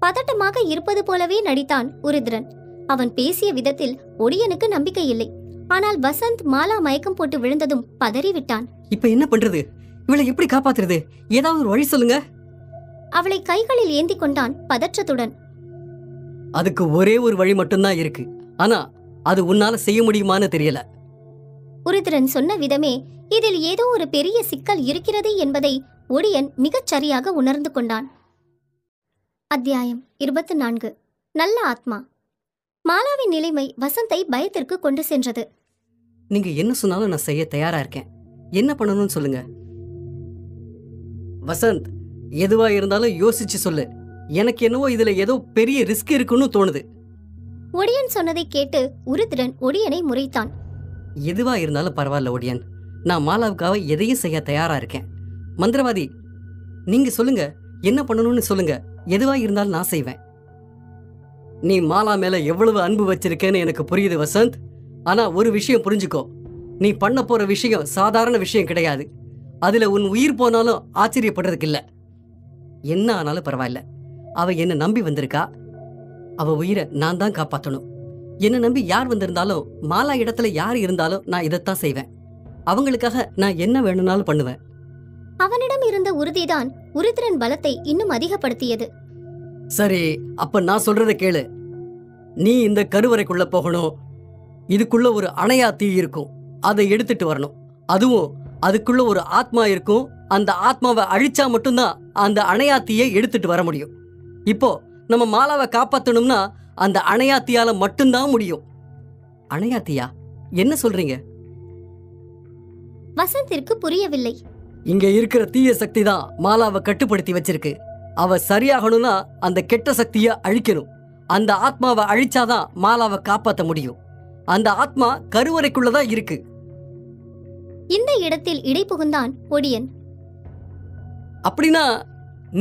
பதட்டமாக இருப்பது போலவே நடித்தான் உருத்திரன். அவன் பேசிய விதத்தில் ஒடியனுக்கு நம்பிக்கை இல்லை. ஆனால் வசந்த் மாலா மயக்கம் போட்டு விழுந்ததும் பதறிவிட்டான். இப்ப என்ன பண்றது? இவளை எப்படி காப்பாத்துறது? ஏதாவது ஒரு வழி சொல்லுங்க. அவளை கைகளில் ஏந்தி கொண்டான் பதற்றத்துடன். அதுக்கு ஒரே ஒரு வழி மட்டும்தான் இருக்கு. ஆனா அது உன்னால செய்ய முடியுமான்னு தெரியல. உருத்திரன் சொன்ன விதமே இதில் ஏதோ ஒரு பெரிய சிக்கல் இருக்கிறது என்பதை ஒடியன் மிகச் சரியாக உணர்ந்து கொண்டான். அத்தியாயம் 24. நல்ல ஆத்மா. மாலாவின் நிலைமை வசந்தை பயத்திற்கு கொண்டு சென்றது. நீங்க என்ன சொன்னாலும் நான் செய்ய தயாரா இருக்கேன். என்ன பண்ணணும்னு சொல்லுங்க. வசந்த், எதுவா இருந்தாலும் யோசிச்சு சொல்லு. எனக்கு என்னவோ இதுல ஏதோ பெரிய ரிஸ்க் இருக்குன்னு தோணுது. ஒடியன் சொன்னதை கேட்டு உருத்திரன் ஒடியனை முறைத்தான். எதுவா இருந்தாலும் பரவாயில்ல ஒடியன். நான் மாலாவுக்காக எதையும் செய்ய தயாரா இருக்கேன். மந்திரவாதி, நீங்க சொல்லுங்க. என்ன பண்ணணும்னு சொல்லுங்க. எதுவா இருந்தாலும் நான் செய்வேன். நீ மாலா மேல எவ்வளவு அன்பு வச்சிருக்கேன்னு எனக்கு புரியுது வசந்த். ஆனா ஒரு விஷயம் புரிஞ்சுக்கோ, நீ பண்ண போற விஷயம் சாதாரண விஷயம் கிடையாது. அதுல உன் உயிர் போனாலும் ஆச்சரியப்படுறதுக்கு இல்ல. என்ன ஆனாலும் பரவாயில்ல, அவ என்ன நம்பி வந்திருக்கா. அவ உயிரை நான் தான் காப்பாத்தணும். என்ன நம்பி யார் வந்திருந்தாலும், மாலா இடத்துல யார் இருந்தாலும் நான் இதைத்தான் செய்வேன். அவங்களுக்காக நான் என்ன வேணும்னாலும் பண்ணுவேன். அவனிடம் இருந்த உறுதிதான் உருத்திரன் பலத்தை இன்னும் அதிகப்படுத்தியது. சரி, அப்ப நான் சொல்றத கேளு. நீ இந்த கருவறைக்குள்ள போகணும். இதுக்குள்ள ஒரு அணையா தீ இருக்கும், அதை எடுத்துட்டு வரணும். அதுவும் அதுக்குள்ள ஒரு ஆத்மா இருக்கும். அந்த ஆத்மாவை அழிச்சா மட்டும்தான் அந்த அணையா தீயை எடுத்துட்டு வர முடியும். இப்போ நம்ம மாலாவை காப்பாத்தணும்னா அந்த அணையா தீயால மட்டும்தான் முடியும். அணையா தீயா? என்ன சொல்றீங்க? வசந்திற்கு புரியவில்லை. இங்க இருக்கிற தீய சக்தி தான் மாலாவை கட்டுப்படுத்தி வச்சிருக்கு. அவ சரியாகணும்னா அந்த கெட்ட சக்தியை அழிக்கணும். அந்த ஆத்மாவை அழிச்சாதான் மாலாவை காப்பாத்த முடியும். அந்த ஆத்மா கருவறைக்குள்ளதான் இருக்கு. இந்த இடத்தில் இடை புகுந்தான் ஒடியன். அப்படின்னா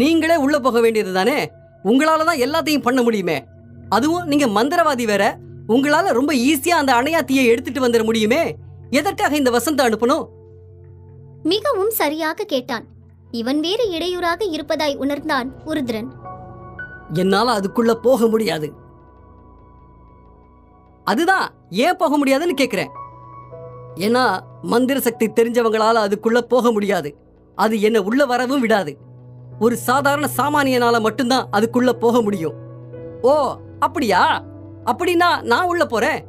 நீங்களே உள்ள போக வேண்டியது தானே? உங்களாலதான் எல்லாத்தையும் பண்ண முடியுமே. அதுவும் நீங்க மந்திரவாதி வேற. உங்களால ரொம்ப ஈஸியா அந்த அணையா தீயை எடுத்துட்டு வந்துட முடியுமே. எதற்காக இந்த வசந்த அனுப்பணும்? மிகவும் சரியாக கேட்டான். இவன் வேறு இடையூறாக இருப்பதாய் உணர்ந்தான் உருத்திரன். என்னால அதுக்குள்ள போக முடியாது. அதுதான் ஏன் போக முடியாதுன்னு கேக்குறேன். ஏன்னா மந்திர சக்தி தெரிஞ்சவங்களால அதுக்குள்ள போக முடியாது. அது என்ன உள்ள வரவும் விடாது. ஒரு சாதாரண சாமானியனால மட்டும்தான் அதுக்குள்ள போக முடியும். ஓ அப்படியா? அப்படின்னா நான் உள்ள போறேன்.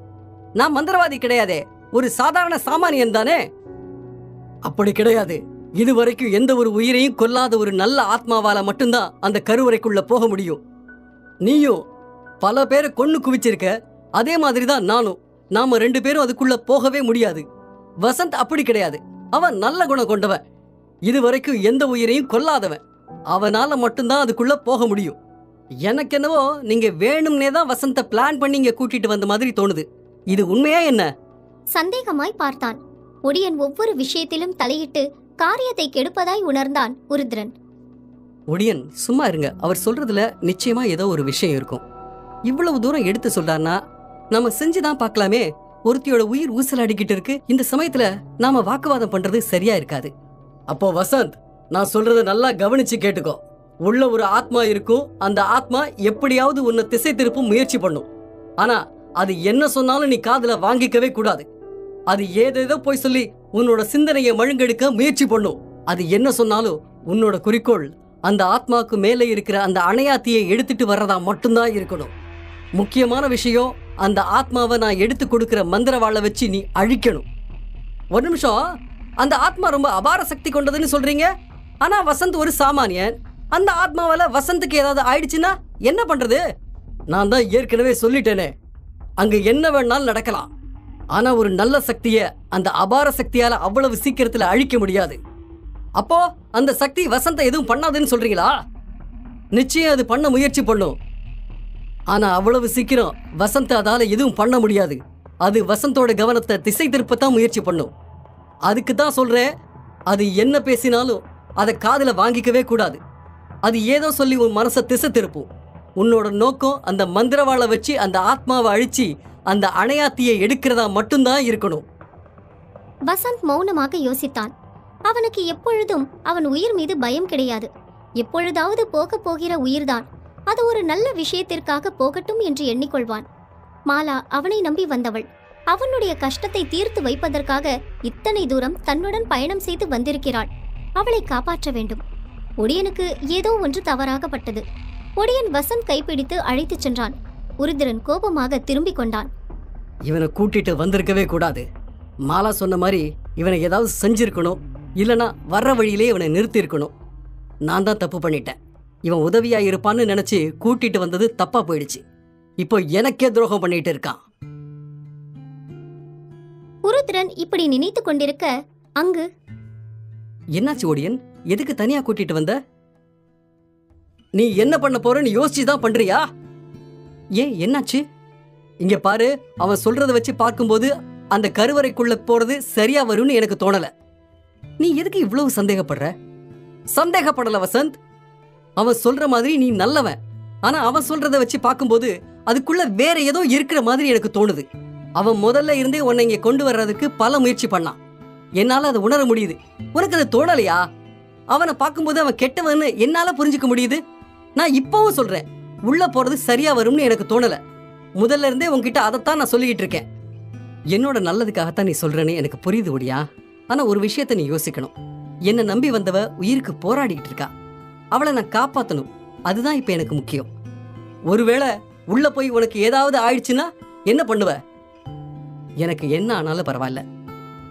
நான் மந்திரவாதி கிடையாதே, ஒரு சாதாரண சாமானியன் தானே. அப்படி கிடையாது. இதுவரைக்கும் எந்த ஒரு உயிரையும் கொல்லாத ஒரு நல்ல ஆத்மாவால மட்டும்தான் அந்த கருவறைக்குள்ள போக முடியும். நீயும் பல பேரை கொன்னு குவிச்சிருக்க, அதே மாதிரிதான் நானும். நாம 2 பேரும் அதுக்குள்ள போகவே முடியாது. வசந்த் அப்படி கிடையாது. அவன் நல்ல குணம் கொண்டவன், இதுவரைக்கும் எந்த உயிரையும் கொல்லாதவன். அவனால மட்டும்தான் அதுக்குள்ள போக முடியும். எனக்கு என்னவோ நீங்க வேணும்னே தான் வசந்த பிளான் பண்ணி இங்க கூட்டிட்டு வந்த மாதிரி தோணுது. இது உண்மையா என்ன? சந்தேகமாய் பார்த்தான். ஒடியன் ஒவ்வொரு விஷயத்திலும் தலையிட்டு காரியத்தை கெடுப்பதாய் உணர்ந்தான் உருத்திரன். ஒடியன் சும்மா இருங்க. அவர் சொல்றதுல நிச்சயமா ஏதோ ஒரு விஷயம் இருக்கும். இவ்வளவு தூரம் எடுத்து சொல்றாருன்னா நாம செஞ்சுதான் பார்க்கலாமே. ஒருத்தியோட உயிர் ஊசலாடிக்கிட்டு இருக்கு. இந்த சமயத்துல நாம வாக்குவாதம் பண்றது சரியா இருக்காது. அப்போ வசந்த், நான் சொல்றத நல்லா கவனிச்சு கேட்டுக்கோ. உள்ள ஒரு ஆத்மா இருக்கும். அந்த ஆத்மா எப்படியாவது உன்னை திசை திருப்பும் முயற்சி பண்ணும். ஆனா அது என்ன சொன்னாலும் நீ காதுல வாங்கிக்கவே கூடாது. அது ஏதேதோ போய் சொல்லி உன்னோட சிந்தனையை மழுங்கெடுக்க முயற்சி பண்ணும். அது என்ன சொன்னாலும் உன்னோட குறிக்கோள் அந்த ஆத்மாவுக்கு மேலே இருக்கிற அந்த அணையா தீயை எடுத்துட்டு வர்றதா மட்டும்தான் இருக்கணும். முக்கியமான விஷயம், அந்த ஆத்மாவை நான் எடுத்து கொடுக்கிற மந்திரவாளை வச்சு நீ அழிக்கணும். ஒரு நிமிஷம், அந்த ஆத்மா ரொம்ப அபார சக்தி கொண்டதுன்னு சொல்றீங்க. ஆனா வசந்த் ஒரு சாமானியன். அந்த ஆத்மாவால வசந்துக்கு ஏதாவது ஆயிடுச்சுன்னா என்ன பண்றது? நான் தான் ஏற்கனவே சொல்லிட்டேனே, அங்க என்ன வேணாலும் நடக்கலாம். ஆனா ஒரு நல்ல சக்திய அந்த அபார சக்தியால அவ்வளவு சீக்கிரத்துல அழிக்க முடியாது. அப்போ அந்த சக்தி வசந்த எதுவும் பண்ணாதுன்னு சொல்றீங்களா? நிச்சயம் அது பண்ண முயற்சி பண்ணும். ஆனா அவ்வளவு சீக்கிரம் வசந்த அதால எதுவும் பண்ண முடியாது. அது வசந்தோட கவனத்தை திசை திருப்பத்தான் முயற்சி பண்ணும். அதுக்கு தான் சொல்றேன், அது என்ன பேசினாலும் அதை காதுல வாங்கிக்கவே கூடாது. அது ஏதோ சொல்லி உன் மனசை திசை திருப்பும். உன்னோட நோக்கம் அந்த மந்திரவாளை வச்சு அந்த ஆத்மாவை அழிச்சு அந்த அணையாத்தியை எடுக்கிறதா மட்டும்தான் இருக்கணும். வசந்த் மௌனமாக யோசித்தான். அவனுக்கு எப்பொழுதும் அவன் உயிர் மீது பயம் கிடையாது. எப்பொழுதாவது போக போகிற உயிர்தான். அது ஒரு நல்ல விஷயத்திற்காக போகட்டும் என்று எண்ணிக்கொள்வான். மாலா அவனை நம்பி வந்தவள். அவனுடைய கஷ்டத்தை தீர்த்து வைப்பதற்காக இத்தனை தூரம் தன்னுடன் பயணம் செய்து வந்திருக்கிறாள். அவளை காப்பாற்ற வேண்டும். ஒடியனுக்கு ஏதோ ஒன்று தவறாகப்பட்டது. ஒடியன் வசந்த் கைப்பிடித்து அழைத்துச் சென்றான். உருத்திரன் கோபமாக திரும்பிக் கொண்டான். இவனை கூட்டிட்டு வந்திருக்கவே கூடாது. மாலா சொன்ன மாதிரி இவனை ஏதாவது செஞ்சிருக்கணும். இல்லனா வர்ற வழியிலே இவனை நிறுத்தி இருக்கணும். நான் தான் தப்பு பண்ணிட்டேன். இவன் உதவியா இருப்பான்னு நினைச்சு கூட்டிட்டு வந்தது தப்பா போயிடுச்சு. இப்போ எனக்கே துரோகம் பண்ணிட்டு இருக்கான். உருத்திரன் இப்படி நினைத்து கொண்டிருக்க அங்கு, என்னாச்சு ஒடியன்? எதுக்கு தனியா கூட்டிட்டு வந்த? நீ என்ன பண்ண போறன்னு யோசிச்சுதான் பண்றியா? ஏன், என்னாச்சு? இங்க பாரு, அவன் சொல்றத வச்சு பார்க்கும்போது அந்த கருவறைக்குள்ள போறது சரியா வரும்னு எனக்கு தோணல. நீ எதுக்கு இவ்வளவு சந்தேகப்படுற? சந்தேகப்படல வசந்த். அவன் சொல்ற மாதிரி நீ நல்லவன். ஆனா அவன் சொல்றத வச்சு பார்க்கும்போது அதுக்குள்ள வேற ஏதோ இருக்கிற மாதிரி எனக்கு தோணுது. அவன் முதல்ல இருந்தே உன்னை இங்க கொண்டு வர்றதுக்கு பல முயற்சி பண்ணான். என்னால அதை உணர முடியுது. உனக்கு அது தோணலையா? அவனை பார்க்கும்போது அவன் கெட்டவன்னு என்னால புரிஞ்சுக்க முடியுது. நான் இப்பவும் சொல்றேன், உள்ள போறது சரியா வரும்னு எனக்கு தோணல. முதல்ல இருந்தே உன்கிட்ட அதைத்தான் நான் சொல்லிக்கிட்டு இருக்கேன். என்னோட நல்லதுக்காகத்தான் நீ சொல்றேன்னு எனக்கு புரியுது ஒடியா. ஆனா ஒரு விஷயத்த நீ யோசிக்கணும். என்னை நம்பி வந்தவ உயிருக்கு போராடிக்கிட்டு இருக்கா. அவளை நான் காப்பாத்தணும். அதுதான் இப்ப எனக்கு முக்கியம். ஒருவேளை உள்ள போய் உனக்கு ஏதாவது ஆயிடுச்சுன்னா என்ன பண்ணுவ? எனக்கு என்ன ஆனாலும் பரவாயில்ல.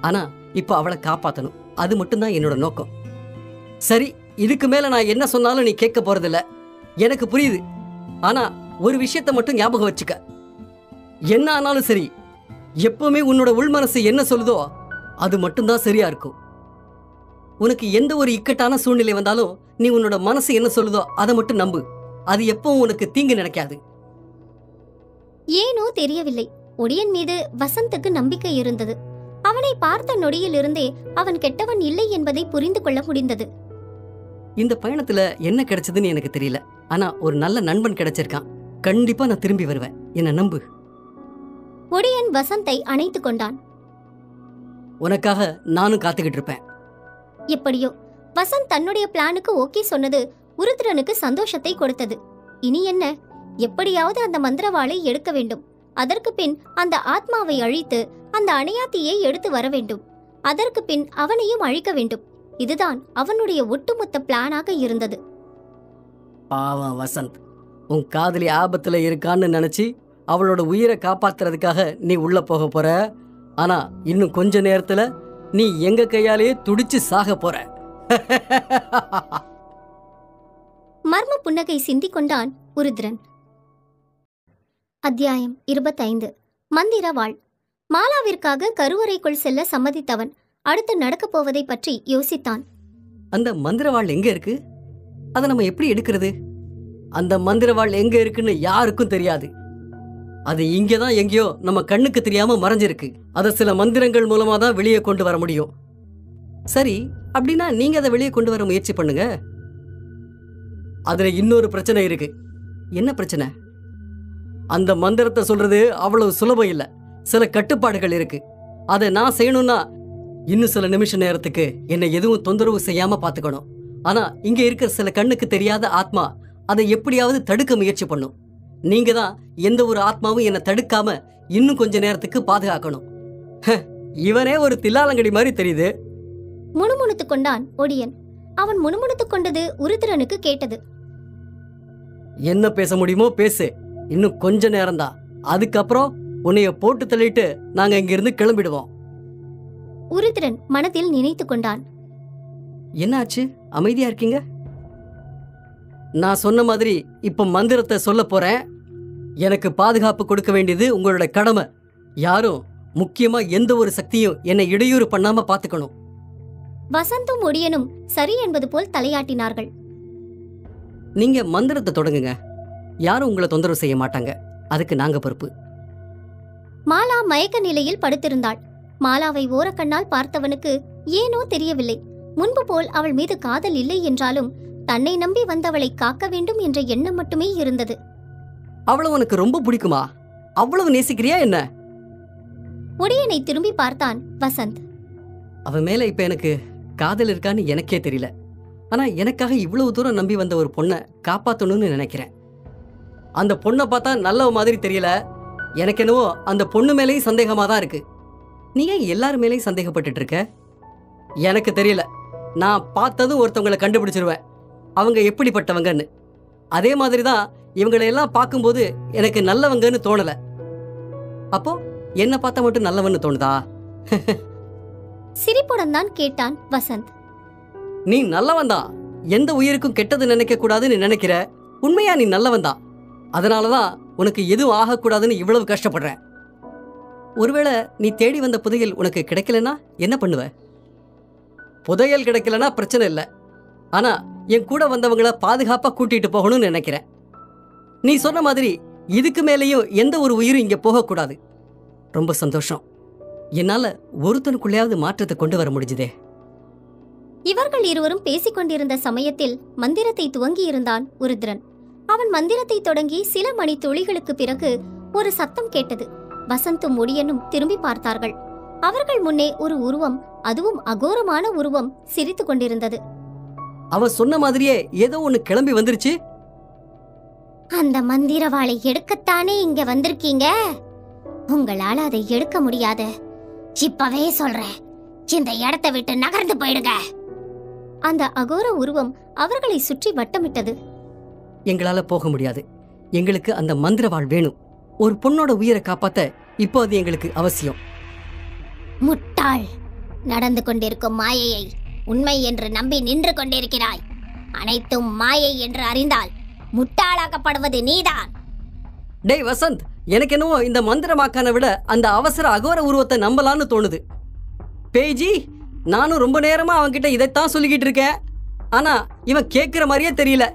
ஆனா இப்ப அவளை காப்பாத்தணும். அது மட்டும்தான் என்னோட நோக்கம். சரி, இதுக்கு மேல நான் என்ன சொன்னாலும் நீ கேட்க போறதில்ல, எனக்கு புரியுது. ஆனா ஒரு விஷயத்த மட்டும் ஞாபகம் வச்சுக்க. என்ன ஆனாலும் சரி, எப்பவுமே உன்னோட உள்மனசு என்ன சொல்லுதோ அது மட்டும்தான் சரியா இருக்கும். உனக்கு எந்த ஒரு இக்கட்டான சூழ்நிலை வந்தாலும் நீ உன்னோட மனசு என்ன சொல்லுதோ அதை மட்டும் நம்பு. அது எப்பவும் உனக்கு தீங்கு நினைக்காது. ஏனோ தெரியவில்லை, ஒடியன் மீது வசந்துக்கு நம்பிக்கை இருந்தது. அவனை பார்த்த நொடியிலிருந்தே அவன் கெட்டவன் இல்லை என்பதை புரிந்து கொள்ள முடிந்தது. இந்த பயணத்துல என்ன கிடைச்சதுன்னு எனக்கு தெரியல. ஆனா ஒரு நல்ல நண்பன் கிடைச்சிருக்கான். கண்டிப்பா நான் திரும்பி வருவேன். என்ன நம்பு. ஒடியன் வசந்தை அணைத்துக் கொண்டான். உனக்காக நானும் காத்துக்கிட்டு இருப்பேன். எப்படியோ வசந்த் தன்னுடைய பிளானுக்கு ஓகே சொன்னது உருத்திரனுக்கு சந்தோஷத்தை கொடுத்தது. இனி என்ன? எப்படியாவது அந்த மந்திரவாளை எடுக்க வேண்டும். அதற்கு பின் அந்த ஆத்மாவை அழித்து அந்த அணையாத்தியை எடுத்து வர வேண்டும். அதற்கு பின் அவனையும் அழிக்க வேண்டும். இதுதான் அவனுடைய ஒட்டுமொத்த பிளானாக இருந்தது. பாவம் வசந்த், உன் காதலி ஆபத்துல இருக்கான்னு நினைச்சு அவளோட உயிரை காப்பாத்துறதுக்காக நீ உள்ள போக போற. ஆனா இன்னும் கொஞ்ச நேரத்துல நீ எங்க கையாலேயே துடிச்சு சாக போற. மர்ம புன்னகை சிந்திக் கொண்டான் உருத்திரன். அத்தியாயம் 25. மந்திரவாள். மாலாவிற்காக கருவறைக்குள் செல்ல சம்மதித்தவன் அடுத்து நடக்கப் போவதை பற்றி யோசித்தான். அந்த மந்திரவாள் எங்க இருக்கு? அதை நம்ம எப்படி எடுக்கிறது? அந்த மந்திரவாள் எங்க இருக்குன்னு யாருக்கும் தெரியாது. அது இங்கதான் எங்கேயோ நம்ம கண்ணுக்கு தெரியாம மறைஞ்சிருக்கு. அதை சில மந்திரங்கள் மூலமா தான் வெளியே கொண்டு வர முடியும். சரி, அப்படின்னா நீங்க அதை வெளியே கொண்டு வர முயற்சி பண்ணுங்க. அதுல இன்னொரு பிரச்சனை இருக்கு. என்ன பிரச்சனை? அந்த மந்திரத்தை சொல்றது அவ்வளவு சுலபம் இல்ல. சில கட்டுப்பாடுகள் இருக்கு. அதை நான் செய்யணும்னா இன்னும் சில நிமிஷ நேரத்துக்கு என்னை எதுவும் தொந்தரவு செய்யாம பாத்துக்கணும். ஆனா இங்க இருக்கிற சில கண்ணுக்கு தெரியாத ஆத்மா அதை எப்படியாவது தடுக்க முயற்சி பண்ணும். நீங்க தான் எந்த ஒரு ஆத்மாவும் என்னை தடுக்காம இன்னும் கொஞ்ச நேரத்துக்கு பாதுகாக்கணும். இவனே ஒரு தில்லாலங்கடி மாதிரி தெரியுது. முணுமுணுத்துக் கொண்டான் ஒடியன். அவன் முணுமுணுத்துக் கொண்டது உருத்திரனுக்கு கேட்டது. என்ன பேச முடியுமோ பேசு. இன்னும் கொஞ்ச நேரம்தான். அதுக்கப்புறம் உன்னைய போட்டு தள்ளிட்டு நாங்க இங்கிருந்து கிளம்பிடுவோம். உருத்திரன் மனதில் நினைத்துக் கொண்டான். என்னாச்சு? அமைதியா இருக்கீங்க? நான் சொன்ன மாதிரி இப்ப மந்திரத்தை சொல்ல போறேன். எனக்கு பாதுகாப்பு கொடுக்க வேண்டியது உங்களோட கடமை. யாரும், முக்கியமா எந்த ஒரு சக்தியும் என்னை இடையூறு பண்ணாம பாத்துக்கணும். வசந்தும் ஒடியனும் சரி என்பது போல் தலையாட்டினார்கள். நீங்க மந்திரத்தை தொடங்குங்க. யாரும் உங்களை தொந்தரவு செய்ய மாட்டாங்க. அதுக்கு நாங்க பொறுப்பு. மாலா மயக்க நிலையில் படுத்திருந்தாள். மாலாவை ஓரக்கண்ணால் பார்த்தவனுக்கு ஏனோ தெரியவில்லை. முன்பு போல் அவள் மீது காதல் இல்லை என்றாலும் தன்னை நம்பி வந்தவளை காக்க வேண்டும் என்ற எண்ணம் மட்டுமே இருந்தது. அவளை உனக்கு ரொம்ப பிடிக்குமா? அவ்வளவு நேசிக்கிறியா என்ன? ஒடியனை திரும்பி பார்த்தான் வசந்த். அவ மேல இப்ப எனக்கு காதல் இருக்கான்னு எனக்கே தெரியல. ஆனா எனக்காக இவ்வளவு தூரம் நம்பி வந்த ஒரு பொண்ணை காப்பாத்தணும்னு நினைக்கிறேன். அந்த பொண்ணை பார்த்தா நல்ல மாதிரி தெரியல. எனக்கு என்னவோ அந்த பொண்ணு மேலேயும் சந்தேகமா தான் இருக்கு. நீ ஏன் எல்லாரு மேலேயும் சந்தேகப்பட்டுட்டு இருக்க? எனக்கு தெரியல. நான் பார்த்ததும் ஒருத்தவங்களை கண்டுபிடிச்சிருவேன், அவங்க எப்படிப்பட்டவங்கன்னு. அதே மாதிரி தான் இவங்களை எல்லாம் பார்க்கும்போது எனக்கு நல்லவங்கன்னு தோணல. அப்போ என்ன பார்த்தா மட்டும் நல்லவன்னு தோணுதா? சிரிப்புடன் தான் கேட்டான் வசந்த். நீ நல்லவன் தான். எந்த உயிருக்கும் கெட்டது நினைக்க கூடாதுன்னு நினைக்கிற. உண்மையா நீ நல்லவன் தான். அதனாலதான் உனக்கு எதுவும் ஆகக்கூடாதுன்னு இவ்வளவு கஷ்டப்படுற. ஒருவேளை நீ தேடி வந்த புதையல் உனக்கு கிடைக்கலனா என்ன பண்ணுவ? புதையல் கிடைக்கலனா பிரச்சனை இல்லை. ஆனா என் கூட வந்தவங்கள பாதுகாப்பா கூட்டிட்டு போகணும்னு நினைக்கிறேன். நீ சொன்ன மாதிரி இதுக்கு மேலேயும் எந்த ஒரு உயிரும் இங்க போகக்கூடாது. ரொம்ப சந்தோஷம். என்னால ஒருத்தனுக்குள்ளேயாவது மாற்றத்தை கொண்டு வர முடிஞ்சுதே. இவர்கள் இருவரும் பேசிக் கொண்டிருந்த சமயத்தில் மந்திரத்தை துவங்கியிருந்தான் உருத்திரன். அவன் மந்திரத்தை தொடங்கி சில மணி துளிகளுக்கு பிறகு ஒரு சத்தம் கேட்டது. வசந்தும் ஒடியனும் திரும்பி பார்த்தார்கள். அவர்கள் முன்னே ஒரு உருவம், அதுவும் அகோரமான உருவம், சிரித்துக் கொண்டிருந்தது. அவ சொன்ன மாதிரியே ஏதோ ஒண்ணு கிளம்பி வந்துருச்சு. அந்த மந்திரவாளை எடுக்கத்தானே இங்க வந்திருக்கீங்க? உங்களால அதை எடுக்க முடியாது. இப்பவே சொல்றேன், இந்த இடத்தை விட்டு நகர்ந்து போயிடுங்க. அந்த அகோர உருவம் அவர்களை சுற்றி வட்டமிட்டது. எங்களால போக முடியாது. எங்களுக்கு அந்த மந்திரவாள் வேணும். ஒரு பொண்ணோட உயிரை காப்பாத்த இப்போ அது எங்களுக்கு அவசியம். முட்டாள்! நடந்து கொண்டிருக்கும் மாயையை உண்மை என்று நம்பி நின்று கொண்டிருக்கிறாய். அனைத்தும் மாயை என்று அறிந்தால் முட்டாளாக்கப்படுவது நீதான். டேய் வசந்த், எனக்கு என்னவோ இந்த மந்திரமாக்கான விட அந்த அவசர அகோர உருவத்தை நம்பலான்னு தோணுது. பேய்ஜி, நானும் ரொம்ப நேரமா அவன்கிட்ட இதைத்தான் சொல்லிக்கிட்டு இருக்கேன். ஆனா இவன் கேட்கிற மாதிரியே தெரியல.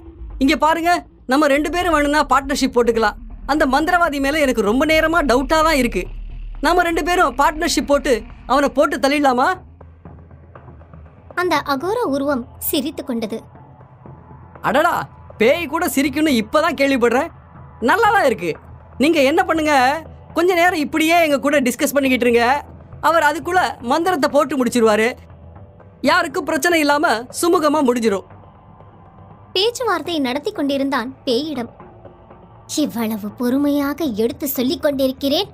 இங்க பாருங்க, நம்ம 2 பேரும் வேணும்னா பார்ட்னர்ஷிப் போட்டுக்கலாம். அந்த மந்திரவாதி மேல எனக்கு ரொம்ப நேரமா டவுட்டா தான் இருக்கு. நாம 2 பேரும் பார்ட்னர்ஷிப் போட்டு அவனை போட்டு தள்ளிடலாமா? அந்த அகோர உருவம் சிரித்து கொண்டது. அடடா, பேய் கூட சிரிக்குன்னு இப்பதான் கேள்விப்படுறேன். நல்லாதான் இருக்கு. நீங்க என்ன பண்ணுங்க, கொஞ்ச நேரம் இப்படியே எங்க கூட டிஸ்கஸ் பண்ணிக்கிட்டு இருங்க. அவர் அதுக்குள்ள மந்திரத்தை போட்டு முடிச்சிருவாரு. யாருக்கும் பிரச்சனை இல்லாம சுமூகமா முடிஞ்சிடும். பேச்சுவார்த்தை நடத்தி கொண்டிருந்தான் பேயிடம். இவ்வளவு பொறுமையாக எடுத்து சொல்லிக் கொண்டிருக்கிறேன்,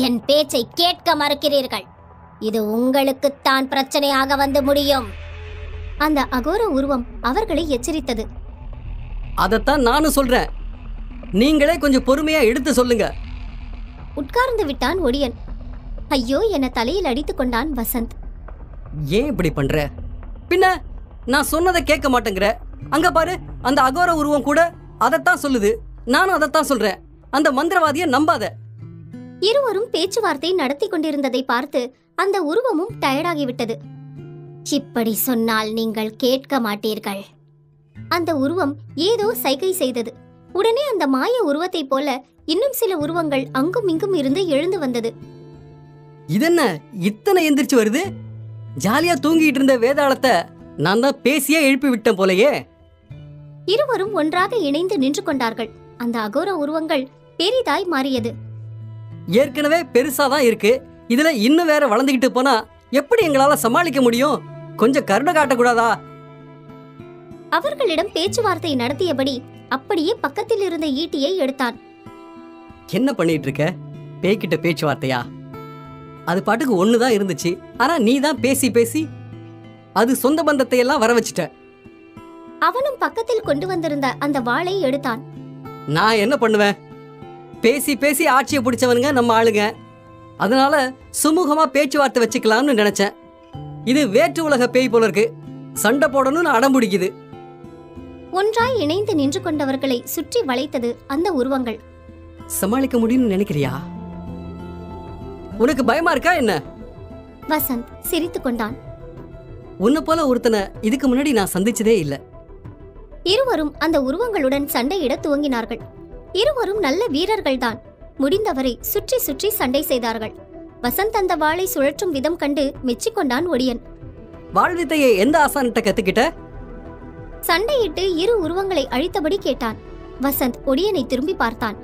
என் பேச்சை கேட்க மறுக்கிறீர்கள். இது உங்களுக்குத்தான் பிரச்சனையாக வந்து முடியும். அந்த அகோர உருவம் அவர்களை எச்சரித்தது. அதைத்தான் நானும் சொல்றேன். நீங்களே கொஞ்சம் பொறுமையா எடுத்து சொல்லுங்க. உட்கார்ந்து விட்டான் ஒடியன். ஐயோ என தலையில் அடித்துக் கொண்டான் வசந்த். ஏன் இப்படி பண்ற? பின்ன நான் சொன்னதை கேட்க மாட்டேங்கிற. அங்க பாரு, அந்த அகோர உருவம் கூட அதைத்தான் சொல்லுது. நானும் அதைத்தான் சொல்றேன். அந்த மந்திரவாதியை நம்பாத. இருவரும் பேச்சுவார்த்தை நடத்தி கொண்டிருந்ததை பார்த்து அந்த உருவமும் டயர்டாகிவிட்டது. இப்படி சொன்னால் நீங்கள் கேட்க மாட்டீர்கள். அந்த உருவம் ஏதோ சைகை செய்தது. உடனே அந்த மாய உருவத்தை போல இன்னும் சில உருவங்கள் அங்கும் இங்கும் இருந்து எழுந்து வந்தது. இதென்ன இத்தனை எந்திரிச்சு வருது? ஜாலியா தூங்கிட்டு இருந்த வேதாளத்தை நான் தான் பேசியே எழுப்பி விட்டேன் போலயே. இருவரும் ஒன்றாக இணைந்து நின்று கொண்டார்கள். அந்த அகோர உருவங்கள் பெரிதாய் மாறியது. ஏற்கனவே பெருசாதான் இருக்கு. இதுல இன்னும் வேற வளர்ந்துகிட்டு போனா எப்படி எங்களால சமாளிக்க முடியும்? கொஞ்சம் கருணை காட்டக்கூடாதா? அவர்களிடம் பேச்சுவார்த்தை நடத்தியபடி அப்படியே பக்கத்தில் இருந்த ஈட்டியை எடுத்தான். என்ன பண்ணிட்டு இருக்க? பேய்கிட்ட பேச்சுவார்த்தையா? அது பாட்டுக்கு ஒண்ணுதான் இருந்துச்சு. ஆனா நீ தான் பேசி பேசி அது சொந்த பந்தத்தை எல்லாம் வர வச்சுட்ட. அவனும் பக்கத்தில் கொண்டு வந்திருந்த அந்த வாளை எடுத்தான். நான் என்ன பண்ணுவேன்? பேசி பேசி ஆட்சியை பிடிச்சவனுங்க நம்ம ஆளுங்க. அதனால சுமூகமா பேச்சுவார்த்தை வச்சுக்கலாம்னு நினைச்சேன். இது வேற்று உலக பேய் போல இருக்கு. சண்டை போடணும்னு அடம் பிடிக்குது. ஒன்றாய் இணைந்து நின்று கொண்டவர்களை சுற்றி வளைத்தது அந்த உருவங்கள். சமாளிக்க முடியும்னு நினைக்கிறியா? உனக்கு பயமா இருக்கா என்ன? வசந்த் சிரித்துக் கொண்டான். உன்னை போல ஒருத்தனை இதுக்கு முன்னாடி நான் சந்திச்சதே இல்ல. இருவரும் அந்த உருவங்களுடன் சண்டையிட துவங்கினார்கள். இருவரும் நல்ல வீரர்கள்தான். முடிந்தவரை சுற்றி சுற்றி சண்டை செய்தார்கள். வசந்த் அந்த வாளை சுழற்றும் விதம் கண்டு மெச்சிக்கொண்டான் ஒடியன். வாழ்வித்தையை எந்த ஆசானிட்ட கத்துக்கிட்ட? சண்டையிட்டு இரு உருவங்களை அழித்தபடி கேட்டான். வசந்த் ஒடியனை திரும்பி பார்த்தான்.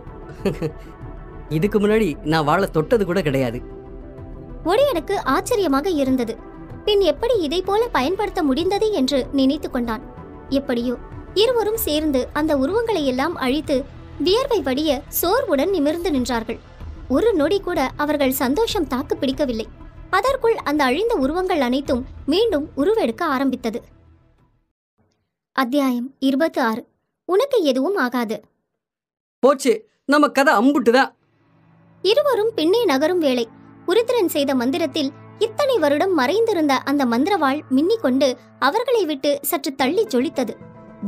இதுக்கு முன்னாடி நான் வாழ தொட்டது கூட கிடையாது. ஒடியனுக்கு ஆச்சரியமாக இருந்தது. பின் எப்படி இதை போல பயன்படுத்த முடிந்தது என்று நினைத்து கொண்டான். எப்படியோ இருவரும் சேர்ந்து அந்த உருவங்களை எல்லாம் அழித்து வியர்வை வடிய சோர்வுடன் நிமிர்ந்து நின்றார்கள். ஒரு நொடி கூட அவர்கள் சந்தோஷம் தாக்கு பிடிக்கவில்லை. அதற்குள் அந்த அழிந்த உருவங்கள் அனைத்தும் மீண்டும் உருவெடுக்க ஆரம்பித்தது. அத்தியாயம் 26. உனக்கு எதுவும் ஆகாது. போச்சு, நம்ம கதை அம்புட்டுதான். இருவரும் பின்னே நகரும் வேளை உருத்திரன் செய்த மந்திரத்தில் இத்தனை வருடம் மறைந்திருந்த அந்த மந்திரவாள் மின்னிக்கொண்டு அவர்களை விட்டு சற்று தள்ளி ஜொலித்தது.